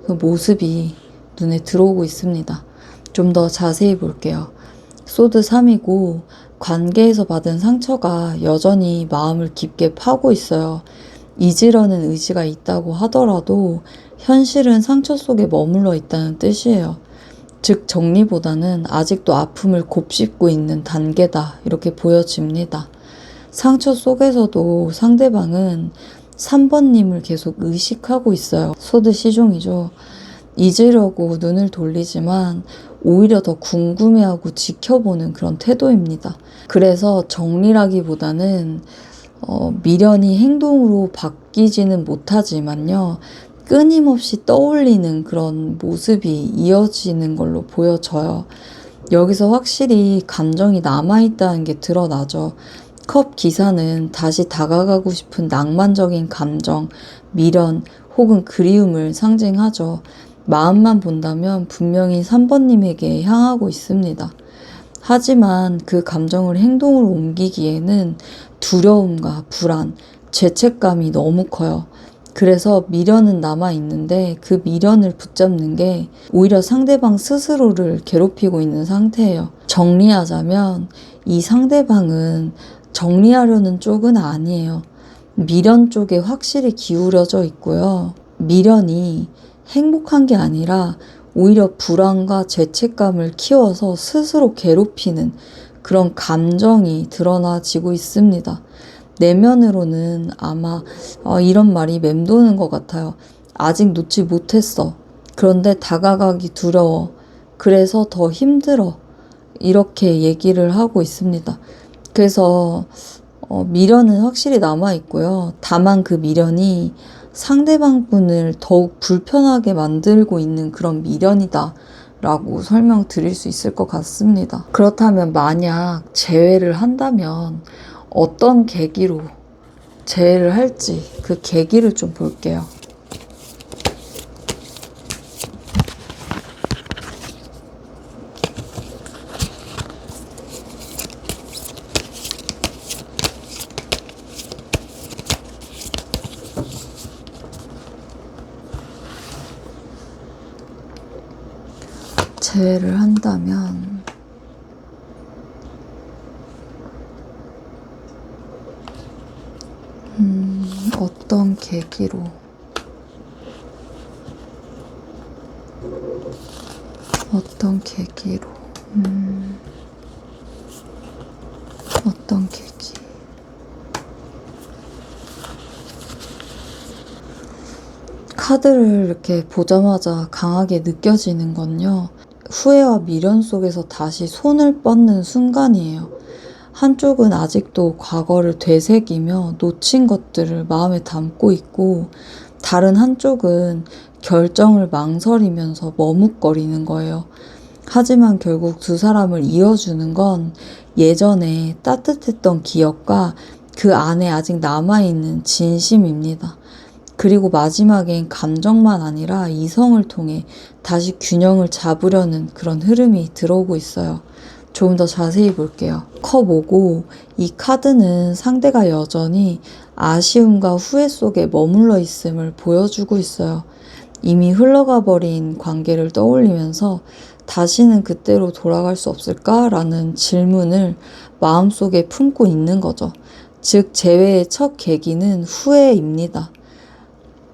Speaker 1: 그 모습이 눈에 들어오고 있습니다. 좀 더 자세히 볼게요. 소드 3이고 관계에서 받은 상처가 여전히 마음을 깊게 파고 있어요. 잊으려는 의지가 있다고 하더라도 현실은 상처 속에 머물러 있다는 뜻이에요. 즉 정리보다는 아직도 아픔을 곱씹고 있는 단계다 이렇게 보여집니다. 상처 속에서도 상대방은 3번님을 계속 의식하고 있어요. 소드 시종이죠. 잊으려고 눈을 돌리지만 오히려 더 궁금해하고 지켜보는 그런 태도입니다. 그래서 정리라기보다는 미련이 행동으로 바뀌지는 못하지만요. 끊임없이 떠올리는 그런 모습이 이어지는 걸로 보여져요. 여기서 확실히 감정이 남아있다는 게 드러나죠. 컵 기사는 다시 다가가고 싶은 낭만적인 감정, 미련 혹은 그리움을 상징하죠. 마음만 본다면 분명히 3번님에게 향하고 있습니다. 하지만 그 감정을 행동으로 옮기기에는 두려움과 불안, 죄책감이 너무 커요. 그래서 미련은 남아있는데 그 미련을 붙잡는 게 오히려 상대방 스스로를 괴롭히고 있는 상태예요. 정리하자면 이 상대방은 정리하려는 쪽은 아니에요. 미련 쪽에 확실히 기울여져 있고요. 미련이 행복한 게 아니라 오히려 불안과 죄책감을 키워서 스스로 괴롭히는 그런 감정이 드러나지고 있습니다. 내면으로는 아마 이런 말이 맴도는 것 같아요. 아직 놓지 못했어. 그런데 다가가기 두려워. 그래서 더 힘들어. 이렇게 얘기를 하고 있습니다. 그래서 미련은 확실히 남아있고요. 다만 그 미련이 상대방 분을 더욱 불편하게 만들고 있는 그런 미련이다 라고 설명드릴 수 있을 것 같습니다. 그렇다면 만약 재회를 한다면 어떤 계기로 재회를 할지 그 계기를 좀 볼게요. 재회를 한다면 어떤 계기로 어떤 계기 카드를 이렇게 보자마자 강하게 느껴지는 건요, 후회와 미련 속에서 다시 손을 뻗는 순간이에요. 한쪽은 아직도 과거를 되새기며 놓친 것들을 마음에 담고 있고, 다른 한쪽은 결정을 망설이면서 머뭇거리는 거예요. 하지만 결국 두 사람을 이어주는 건 예전에 따뜻했던 기억과 그 안에 아직 남아있는 진심입니다. 그리고 마지막엔 감정만 아니라 이성을 통해 다시 균형을 잡으려는 그런 흐름이 들어오고 있어요. 조금 더 자세히 볼게요. 컵 5고 이 카드는 상대가 여전히 아쉬움과 후회 속에 머물러 있음을 보여주고 있어요. 이미 흘러가 버린 관계를 떠올리면서 다시는 그때로 돌아갈 수 없을까라는 질문을 마음속에 품고 있는 거죠. 즉, 재회의 첫 계기는 후회입니다.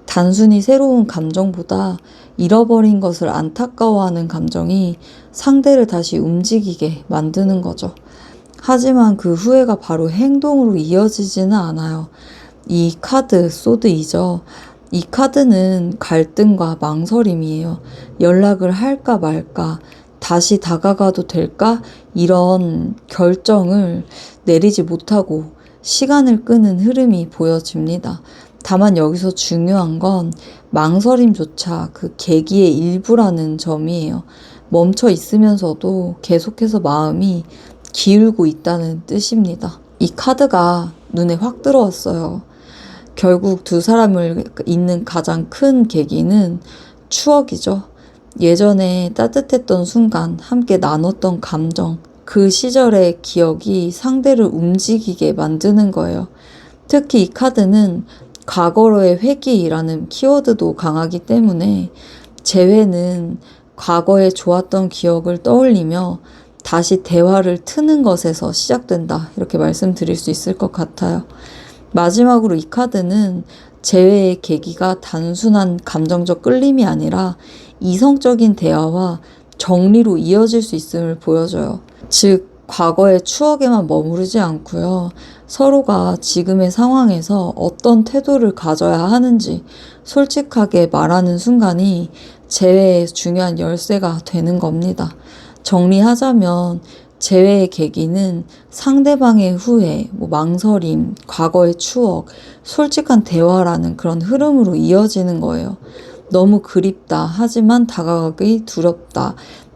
Speaker 1: 단순히 새로운 감정보다 잃어버린 것을 안타까워하는 감정이 상대를 다시 움직이게 만드는 거죠. 하지만 그 후회가 바로 행동으로 이어지지는 않아요. 이 카드, 소드이죠. 이 카드는 갈등과 망설임이에요. 연락을 할까 말까, 다시 다가가도 될까? 이런 결정을 내리지 못하고 시간을 끄는 흐름이 보여집니다. 다만 여기서 중요한 건 망설임조차 그 계기의 일부라는 점이에요. 멈춰 있으면서도 계속해서 마음이 기울고 있다는 뜻입니다. 이 카드가 눈에 확 들어왔어요. 결국 두 사람을 잇는 가장 큰 계기는 추억이죠. 예전에 따뜻했던 순간, 함께 나눴던 감정, 그 시절의 기억이 상대를 움직이게 만드는 거예요. 특히 이 카드는 과거로의 회귀라는 키워드도 강하기 때문에 재회는 과거에 좋았던 기억을 떠올리며 다시 대화를 트는 것에서 시작된다, 이렇게 말씀드릴 수 있을 것 같아요. 마지막으로 이 카드는 재회의 계기가 단순한 감정적 끌림이 아니라 이성적인 대화와 정리로 이어질 수 있음을 보여줘요. 즉, 과거의 추억에만 머무르지 않고요, 서로가 지금의 상황에서 어떤 태도를 가져야 하는지 솔직하게 말하는 순간이 재회의 중요한 열쇠가 되는 겁니다. 정리하자면 재회의 계기는 상대방의 후회, 망설임, 과거의 추억, 솔직한 대화라는 그런 흐름으로 이어지는 거예요. 너무 그립다, 하지만 다가가기 두렵다,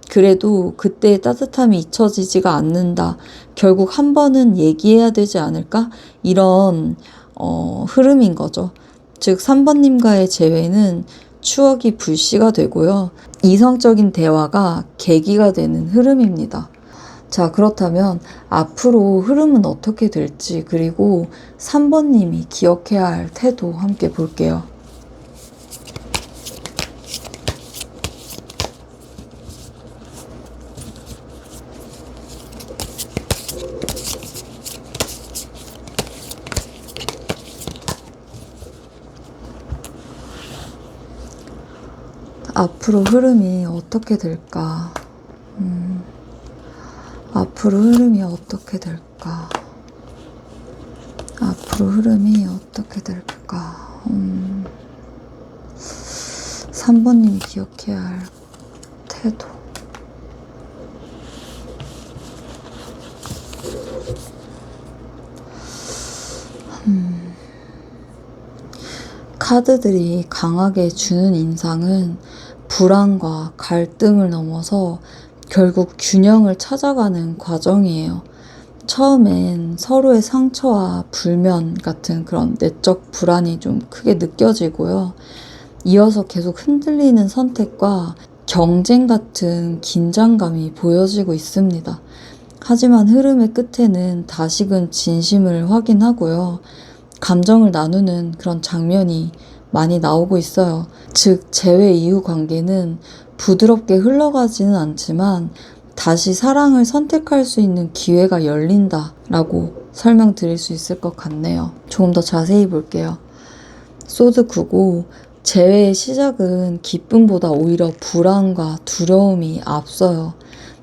Speaker 1: 그래도 그때의 따뜻함이 잊혀지지가 않는다, 결국 한 번은 얘기해야 되지 않을까? 이런 흐름인 거죠. 즉, 3번님과의 재회는 추억이 불씨가 되고요, 이성적인 대화가 계기가 되는 흐름입니다. 자, 그렇다면 앞으로 흐름은 어떻게 될지, 그리고 3번님이 기억해야 할 태도 함께 볼게요. 앞으로 흐름이 어떻게 될까? 앞으로 흐름이 어떻게 될까? 앞으로 흐름이 어떻게 될까? 3번님이 기억해야 할 태도. 카드들이 강하게 주는 인상은 불안과 갈등을 넘어서 결국 균형을 찾아가는 과정이에요. 처음엔 서로의 상처와 불면 같은 그런 내적 불안이 좀 크게 느껴지고요. 이어서 계속 흔들리는 선택과 경쟁 같은 긴장감이 보여지고 있습니다. 하지만 흐름의 끝에는 다시금 진심을 확인하고요. 감정을 나누는 그런 장면이 많이 나오고 있어요. 즉, 재회 이후 관계는 부드럽게 흘러가지는 않지만 다시 사랑을 선택할 수 있는 기회가 열린다라고 설명드릴 수 있을 것 같네요. 조금 더 자세히 볼게요. 소드 9고 재회의 시작은 기쁨보다 오히려 불안과 두려움이 앞서요.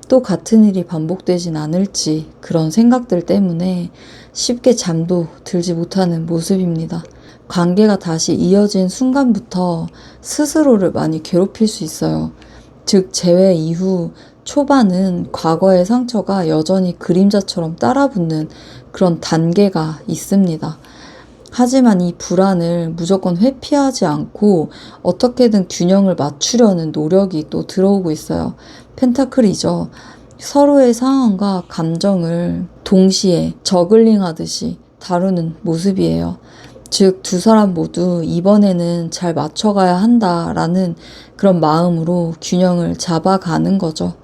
Speaker 1: 또 같은 일이 반복되진 않을지 그런 생각들 때문에 쉽게 잠도 들지 못하는 모습입니다. 관계가 다시 이어진 순간부터 스스로를 많이 괴롭힐 수 있어요. 즉, 재회 이후 초반은 과거의 상처가 여전히 그림자처럼 따라붙는 그런 단계가 있습니다. 하지만 이 불안을 무조건 회피하지 않고 어떻게든 균형을 맞추려는 노력이 또 들어오고 있어요. 펜타클이죠. 서로의 상황과 감정을 동시에 저글링 하듯이 다루는 모습이에요. 즉, 두 사람 모두 이번에는 잘 맞춰가야 한다라는 그런 마음으로 균형을 잡아가는 거죠.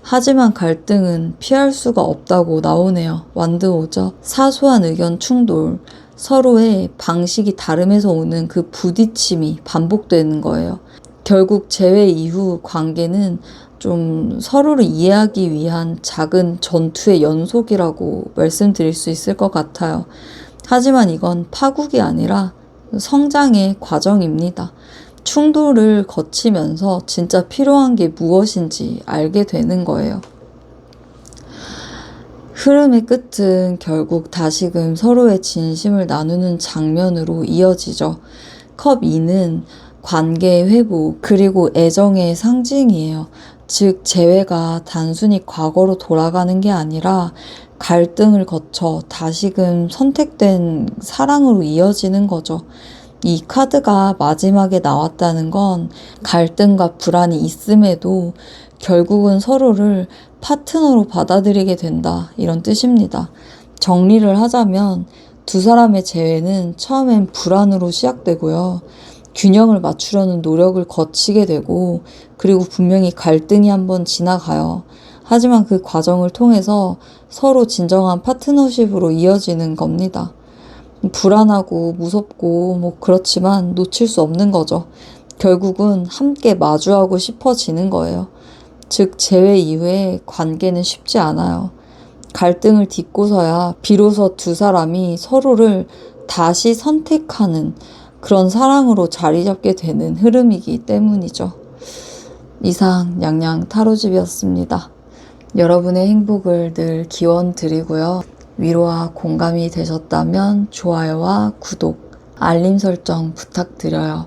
Speaker 1: 하지만 갈등은 피할 수가 없다고 나오네요. 완드 오죠. 사소한 의견 충돌, 서로의 방식이 다름에서 오는 그 부딪힘이 반복되는 거예요. 결국 재회 이후 관계는 좀 서로를 이해하기 위한 작은 전투의 연속이라고 말씀드릴 수 있을 것 같아요. 하지만 이건 파국이 아니라 성장의 과정입니다. 충돌을 거치면서 진짜 필요한 게 무엇인지 알게 되는 거예요. 흐름의 끝은 결국 다시금 서로의 진심을 나누는 장면으로 이어지죠. 컵 2는 관계의 회복 그리고 애정의 상징이에요. 즉, 재회가 단순히 과거로 돌아가는 게 아니라 갈등을 거쳐 다시금 선택된 사랑으로 이어지는 거죠. 이 카드가 마지막에 나왔다는 건 갈등과 불안이 있음에도 결국은 서로를 파트너로 받아들이게 된다, 이런 뜻입니다. 정리를 하자면 두 사람의 재회는 처음엔 불안으로 시작되고요. 균형을 맞추려는 노력을 거치게 되고, 그리고 분명히 갈등이 한번 지나가요. 하지만 그 과정을 통해서 서로 진정한 파트너십으로 이어지는 겁니다. 불안하고 무섭고 그렇지만 놓칠 수 없는 거죠. 결국은 함께 마주하고 싶어지는 거예요. 즉, 재회 이후에 관계는 쉽지 않아요. 갈등을 딛고서야 비로소 두 사람이 서로를 다시 선택하는 그런 사랑으로 자리 잡게 되는 흐름이기 때문이죠. 이상 냥냥 타로집이었습니다. 여러분의 행복을 늘 기원드리고요. 위로와 공감이 되셨다면 좋아요와 구독, 알림 설정 부탁드려요.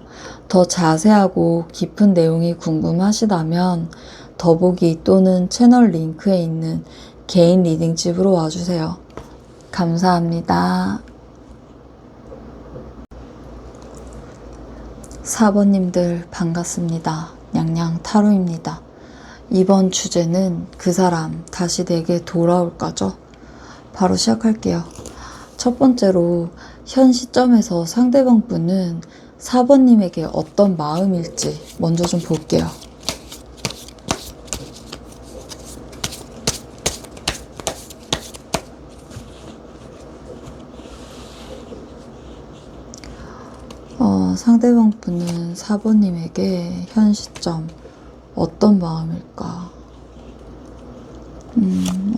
Speaker 1: 더 자세하고 깊은 내용이 궁금하시다면 더보기 또는 채널 링크에 있는 개인 리딩집으로 와주세요. 감사합니다. 4번님들 반갑습니다. 냥냥 타로입니다. 이번 주제는 그 사람 다시 내게 돌아올까죠? 바로 시작할게요. 첫 번째로 현 시점에서 상대방 분은 4번님에게 어떤 마음일지 먼저 좀 볼게요. 상대방 분은 4번님에게 현 시점 어떤 마음일까?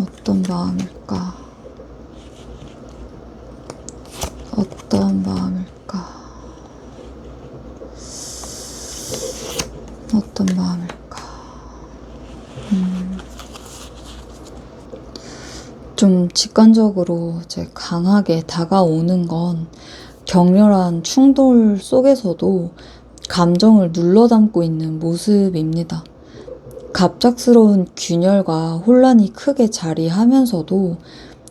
Speaker 1: 어떤 마음일까? 어떤 마음일까? 어떤 마음일까? 좀 직관적으로 이제 강하게 다가오는 건 격렬한 충돌 속에서도 감정을 눌러 담고 있는 모습입니다. 갑작스러운 균열과 혼란이 크게 자리하면서도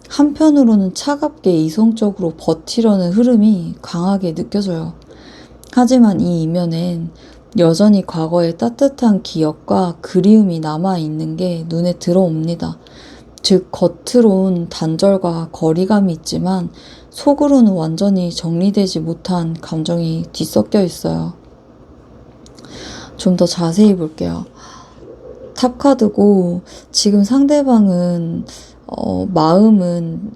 Speaker 1: 한편으로는 차갑게 이성적으로 버티려는 흐름이 강하게 느껴져요. 하지만 이 이면엔 여전히 과거의 따뜻한 기억과 그리움이 남아있는 게 눈에 들어옵니다. 즉, 겉으론 단절과 거리감이 있지만 속으로는 완전히 정리되지 못한 감정이 뒤섞여 있어요. 좀 더 자세히 볼게요. 탑카드고 지금 상대방은 마음은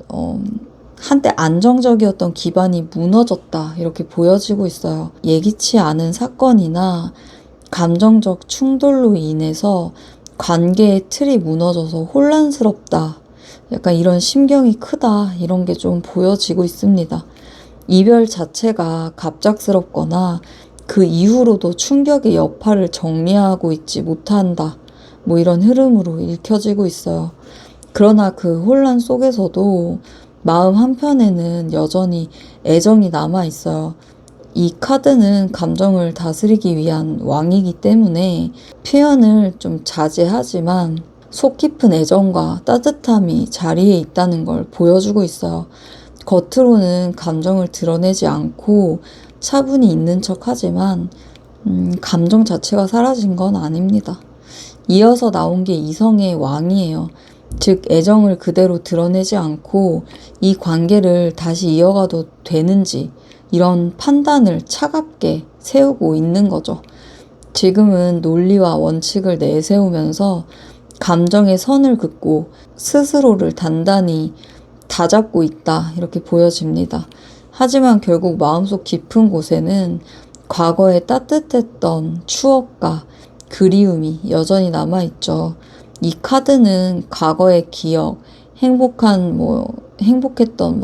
Speaker 1: 한때 안정적이었던 기반이 무너졌다 이렇게 보여지고 있어요. 예기치 않은 사건이나 감정적 충돌로 인해서 관계의 틀이 무너져서 혼란스럽다. 약간 이런 심경이 크다. 이런 게 좀 보여지고 있습니다. 이별 자체가 갑작스럽거나 그 이후로도 충격의 여파를 정리하고 있지 못한다. 뭐 이런 흐름으로 읽혀지고 있어요. 그러나 그 혼란 속에서도 마음 한편에는 여전히 애정이 남아 있어요. 이 카드는 감정을 다스리기 위한 왕이기 때문에 표현을 좀 자제하지만 속 깊은 애정과 따뜻함이 자리에 있다는 걸 보여주고 있어요. 겉으로는 감정을 드러내지 않고 차분히 있는 척 하지만 감정 자체가 사라진 건 아닙니다. 이어서 나온 게 이성의 왕이에요. 즉, 애정을 그대로 드러내지 않고 이 관계를 다시 이어가도 되는지 이런 판단을 차갑게 세우고 있는 거죠. 지금은 논리와 원칙을 내세우면서 감정의 선을 긋고 스스로를 단단히 다잡고 있다 이렇게 보여집니다. 하지만 결국 마음속 깊은 곳에는 과거에 따뜻했던 추억과 그리움이 여전히 남아있죠. 이 카드는 과거의 기억, 행복했던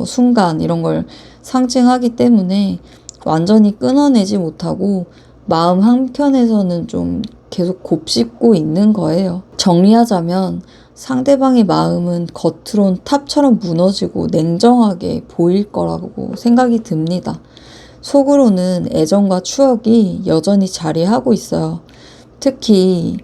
Speaker 1: 순간 이런 걸 상징하기 때문에 완전히 끊어내지 못하고 마음 한켠에서는 좀 계속 곱씹고 있는 거예요. 정리하자면 상대방의 마음은 겉으론 탑처럼 무너지고 냉정하게 보일 거라고 생각이 듭니다. 속으로는 애정과 추억이 여전히 자리하고 있어요. 특히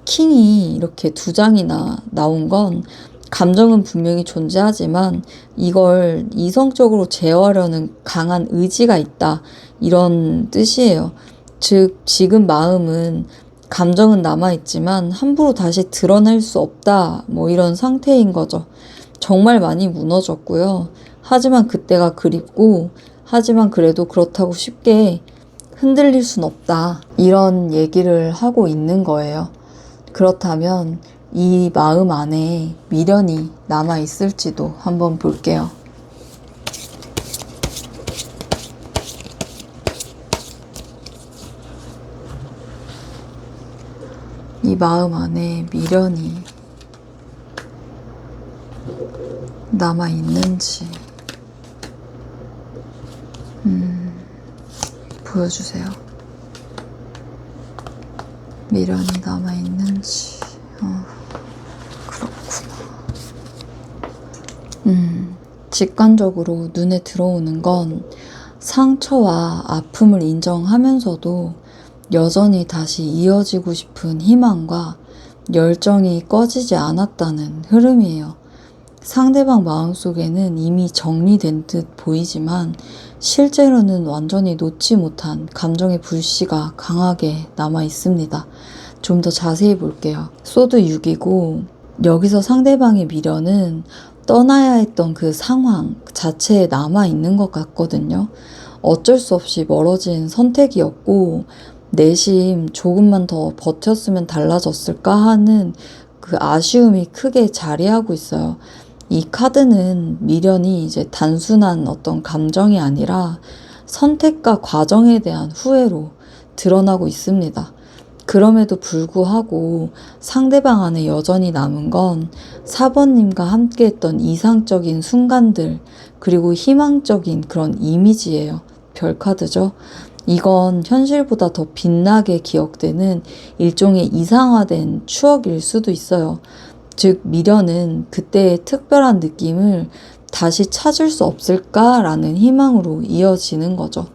Speaker 1: 킹이 이렇게 2장이나 나온 건 감정은 분명히 존재하지만 이걸 이성적으로 제어하려는 강한 의지가 있다. 이런 뜻이에요. 즉, 지금 마음은 감정은 남아있지만 함부로 다시 드러낼 수 없다. 뭐 이런 상태인 거죠. 정말 많이 무너졌고요. 하지만 그때가 그립고 하지만 그래도 그렇다고 쉽게 흔들릴 순 없다. 이런 얘기를 하고 있는 거예요. 그렇다면 이 마음 안에 미련이 남아있을지도 한번 볼게요. 이 마음 안에 미련이 남아있는지 보여주세요. 미련이 남아있는지. 그렇구나. 직관적으로 눈에 들어오는 건 상처와 아픔을 인정하면서도 여전히 다시 이어지고 싶은 희망과 열정이 꺼지지 않았다는 흐름이에요. 상대방 마음속에는 이미 정리된 듯 보이지만 실제로는 완전히 놓지 못한 감정의 불씨가 강하게 남아 있습니다. 좀 더 자세히 볼게요. 소드 6이고 여기서 상대방의 미련은 떠나야 했던 그 상황 자체에 남아 있는 것 같거든요. 어쩔 수 없이 멀어진 선택이었고 내심 조금만 더 버텼으면 달라졌을까 하는 그 아쉬움이 크게 자리하고 있어요. 이 카드는 미련이 이제 단순한 어떤 감정이 아니라 선택과 과정에 대한 후회로 드러나고 있습니다. 그럼에도 불구하고 상대방 안에 여전히 남은 건 4번님과 함께했던 이상적인 순간들 그리고 희망적인 그런 이미지예요. 별카드죠. 이건 현실보다 더 빛나게 기억되는 일종의 이상화된 추억일 수도 있어요. 즉 미련은 그때의 특별한 느낌을 다시 찾을 수 없을까라는 희망으로 이어지는 거죠.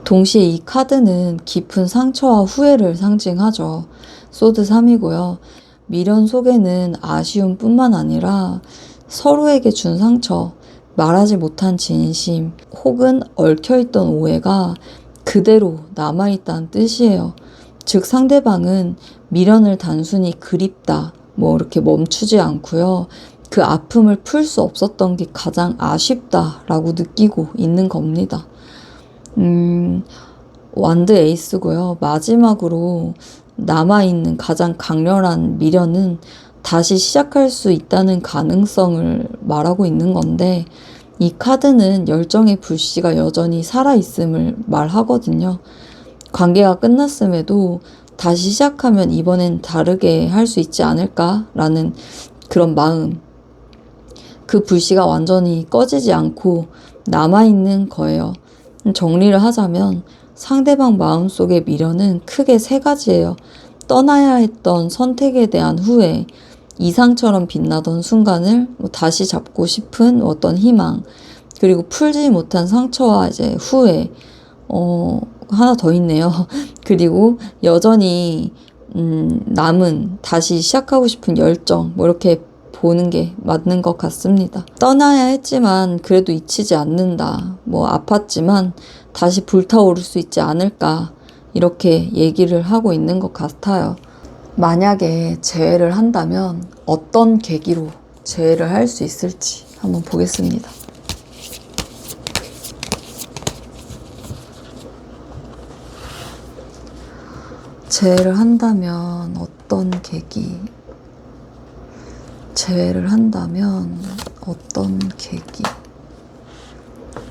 Speaker 1: 동시에 이 카드는 깊은 상처와 후회를 상징하죠. 소드 3이고요. 미련 속에는 아쉬움뿐만 아니라 서로에게 준 상처, 말하지 못한 진심, 혹은 얽혀있던 오해가 그대로 남아있다는 뜻이에요. 즉 상대방은 미련을 단순히 그립다, 뭐 이렇게 멈추지 않고요. 그 아픔을 풀 수 없었던 게 가장 아쉽다라고 느끼고 있는 겁니다. 완드 에이스고요. 마지막으로 남아있는 가장 강렬한 미련은 다시 시작할 수 있다는 가능성을 말하고 있는 건데, 이 카드는 열정의 불씨가 여전히 살아있음을 말하거든요. 관계가 끝났음에도 다시 시작하면 이번엔 다르게 할 수 있지 않을까라는 그런 마음. 그 불씨가 완전히 꺼지지 않고 남아있는 거예요. 정리를 하자면 상대방 마음속의 미련은 크게 세 가지예요. 떠나야 했던 선택에 대한 후회, 이상처럼 빛나던 순간을 다시 잡고 싶은 어떤 희망, 그리고 풀지 못한 상처와 이제 후회, 하나 더 있네요. 그리고 여전히 남은 다시 시작하고 싶은 열정, 뭐 이렇게 보는 게 맞는 것 같습니다. 떠나야 했지만 그래도 잊히지 않는다. 뭐 아팠지만 다시 불타오를 수 있지 않을까, 이렇게 얘기를 하고 있는 것 같아요. 만약에 재회를 한다면 어떤 계기로 재회를 할 수 있을지 한번 보겠습니다. 재회를 한다면 어떤 계기? 재회를 한다면 어떤 계기?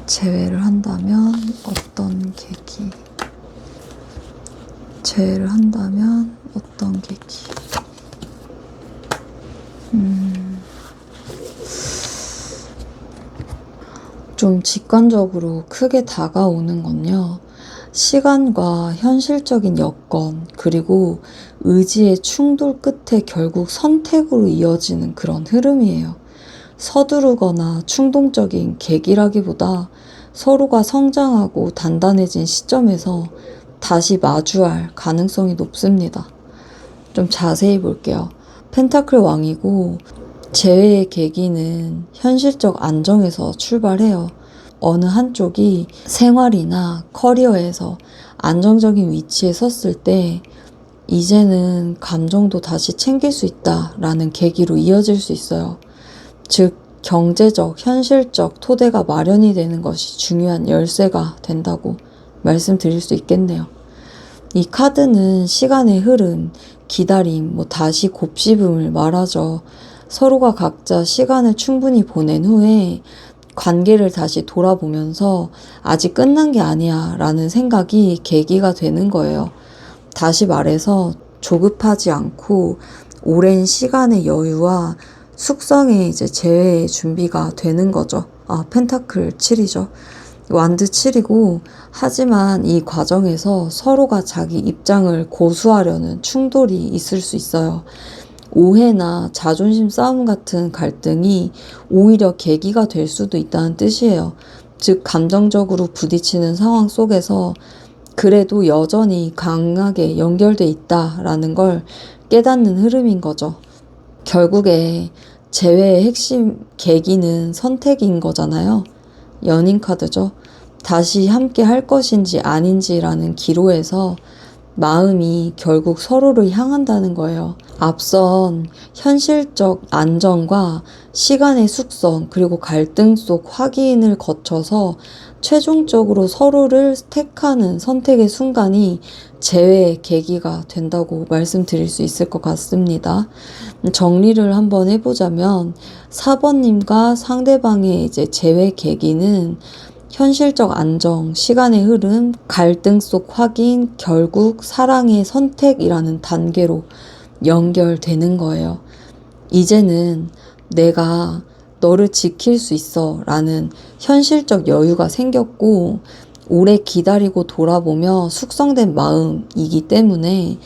Speaker 1: 재회를 한다면 어떤 계기? 재회를 한다면 어떤 계기? 좀 직관적으로 크게 다가오는 건요, 시간과 현실적인 여건, 그리고 의지의 충돌 끝에 결국 선택으로 이어지는 그런 흐름이에요. 서두르거나 충동적인 계기라기보다 서로가 성장하고 단단해진 시점에서 다시 마주할 가능성이 높습니다. 좀 자세히 볼게요. 펜타클 왕이고, 재회의 계기는 현실적 안정에서 출발해요. 어느 한쪽이 생활이나 커리어에서 안정적인 위치에 섰을 때 이제는 감정도 다시 챙길 수 있다라는 계기로 이어질 수 있어요. 즉 경제적, 현실적 토대가 마련이 되는 것이 중요한 열쇠가 된다고 말씀드릴 수 있겠네요. 이 카드는 시간의 흐름, 기다림, 다시 곱씹음을 말하죠. 서로가 각자 시간을 충분히 보낸 후에 관계를 다시 돌아보면서 아직 끝난 게 아니야 라는 생각이 계기가 되는 거예요. 다시 말해서 조급하지 않고 오랜 시간의 여유와 숙성의 이제 재회의 준비가 되는 거죠. 펜타클 7이죠. 완드 7이고, 하지만 이 과정에서 서로가 자기 입장을 고수하려는 충돌이 있을 수 있어요. 오해나 자존심 싸움 같은 갈등이 오히려 계기가 될 수도 있다는 뜻이에요. 즉 감정적으로 부딪히는 상황 속에서 그래도 여전히 강하게 연결돼 있다라는 걸 깨닫는 흐름인 거죠. 결국에 재회의 핵심 계기는 선택인 거잖아요. 연인 카드죠. 다시 함께 할 것인지 아닌지라는 기로에서 마음이 결국 서로를 향한다는 거예요. 앞선 현실적 안정과 시간의 숙성, 그리고 갈등 속 확인을 거쳐서 최종적으로 서로를 택하는 선택의 순간이 재회의 계기가 된다고 말씀드릴 수 있을 것 같습니다. 정리를 한번 해보자면 4번님과 상대방의 이제 재회 계기는 현실적 안정, 시간의 흐름, 갈등 속 확인, 결국 사랑의 선택이라는 단계로 연결되는 거예요. 이제는 내가 너를 지킬 수 있어 라는 현실적 여유가 생겼고, 오래 기다리고 돌아보며 숙성된 마음이기 때문에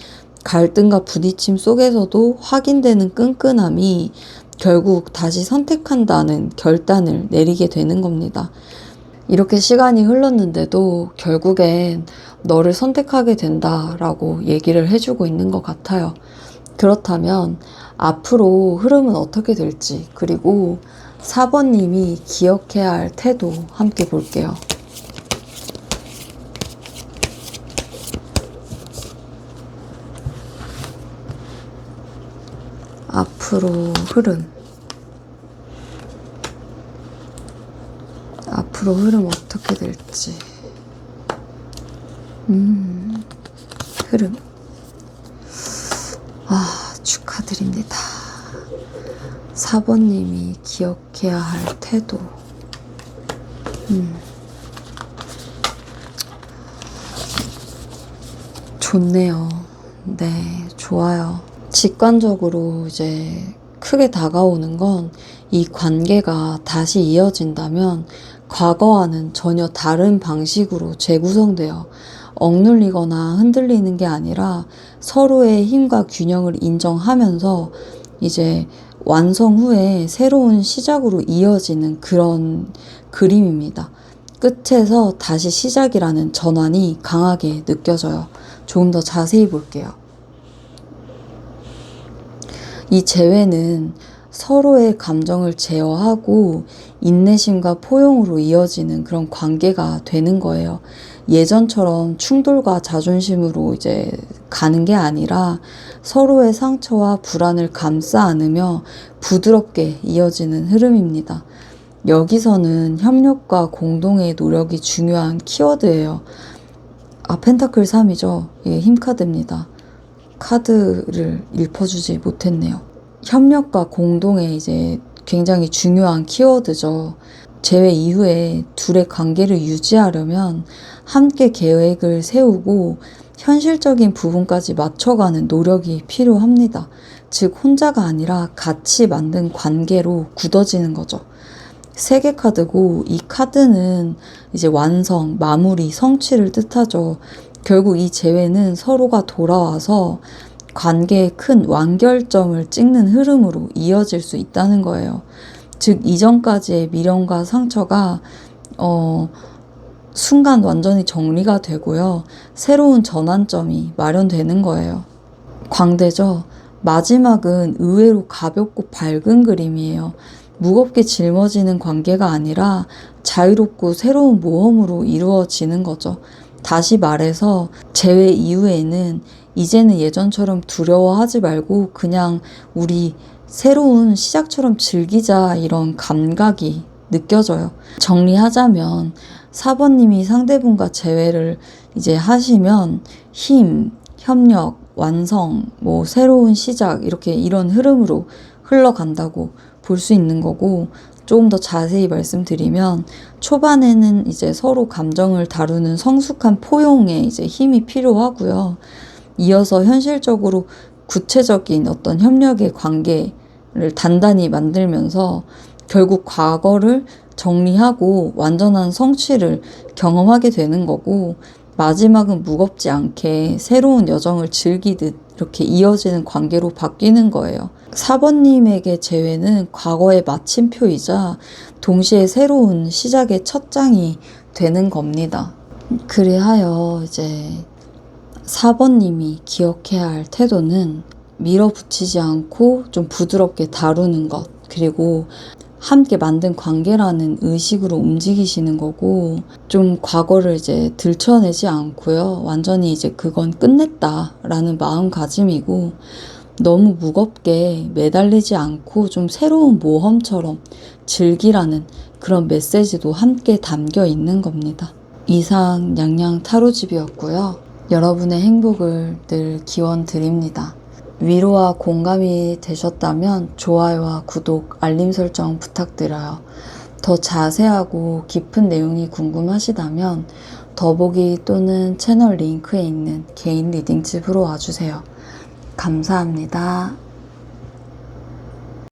Speaker 1: 갈등과 부딪힘 속에서도 확인되는 끈끈함이 결국 다시 선택한다는 결단을 내리게 되는 겁니다. 이렇게 시간이 흘렀는데도 결국엔 너를 선택하게 된다라고 얘기를 해주고 있는 것 같아요. 그렇다면 앞으로 흐름은 어떻게 될지, 그리고 4번님이 기억해야 할 태도 함께 볼게요. 앞으로 흐름. 앞으로 흐름 어떻게 될지. 흐름. 축하드립니다. 4번님이 기억해야 할 태도. 좋네요. 네, 좋아요. 직관적으로 이제 크게 다가오는 건 이 관계가 다시 이어진다면 과거와는 전혀 다른 방식으로 재구성돼요. 억눌리거나 흔들리는 게 아니라 서로의 힘과 균형을 인정하면서 이제 완성 후에 새로운 시작으로 이어지는 그런 그림입니다. 끝에서 다시 시작이라는 전환이 강하게 느껴져요. 조금 더 자세히 볼게요. 이 재회는 서로의 감정을 제어하고 인내심과 포용으로 이어지는 그런 관계가 되는 거예요. 예전처럼 충돌과 자존심으로 이제 가는 게 아니라 서로의 상처와 불안을 감싸 안으며 부드럽게 이어지는 흐름입니다. 여기서는 협력과 공동의 노력이 중요한 키워드예요. 펜타클 3이죠. 예, 힘카드입니다. 카드를 읊어주지 못했네요. 협력과 공동의 이제 굉장히 중요한 키워드죠. 재회 이후에 둘의 관계를 유지하려면 함께 계획을 세우고 현실적인 부분까지 맞춰가는 노력이 필요합니다. 즉 혼자가 아니라 같이 만든 관계로 굳어지는 거죠. 3개 카드고 이 카드는 이제 완성, 마무리, 성취를 뜻하죠. 결국 이 재회는 서로가 돌아와서 관계의 큰 완결점을 찍는 흐름으로 이어질 수 있다는 거예요. 즉 이전까지의 미련과 상처가 순간 완전히 정리가 되고요. 새로운 전환점이 마련되는 거예요. 광대죠. 마지막은 의외로 가볍고 밝은 그림이에요. 무겁게 짊어지는 관계가 아니라 자유롭고 새로운 모험으로 이루어지는 거죠. 다시 말해서 재회 이후에는 이제는 예전처럼 두려워하지 말고 그냥 우리 새로운 시작처럼 즐기자 이런 감각이 느껴져요. 정리하자면 4번님이 상대분과 재회를 이제 하시면 힘, 협력, 완성, 새로운 시작 이렇게 이런 흐름으로 흘러간다고 볼 수 있는 거고 조금 더 자세히 말씀드리면 초반에는 이제 서로 감정을 다루는 성숙한 포용에 이제 힘이 필요하고요. 이어서 현실적으로 구체적인 어떤 협력의 관계를 단단히 만들면서 결국 과거를 정리하고 완전한 성취를 경험하게 되는 거고 마지막은 무겁지 않게 새로운 여정을 즐기듯 이렇게 이어지는 관계로 바뀌는 거예요. 4번님에게 재회는 과거의 마침표이자 동시에 새로운 시작의 첫 장이 되는 겁니다. 그리하여 이제 4번님이 기억해야 할 태도는 밀어붙이지 않고 좀 부드럽게 다루는 것, 그리고 함께 만든 관계라는 의식으로 움직이시는 거고 좀 과거를 이제 들춰내지 않고요. 완전히 이제 그건 끝냈다라는 마음가짐이고 너무 무겁게 매달리지 않고 좀 새로운 모험처럼 즐기라는 그런 메시지도 함께 담겨 있는 겁니다. 이상 냥냥 타로집이었고요. 여러분의 행복을 늘 기원 드립니다. 위로와 공감이 되셨다면 좋아요와 구독, 알림 설정 부탁드려요. 더 자세하고 깊은 내용이 궁금하시다면 더보기 또는 채널 링크에 있는 개인 리딩집으로 와주세요. 감사합니다.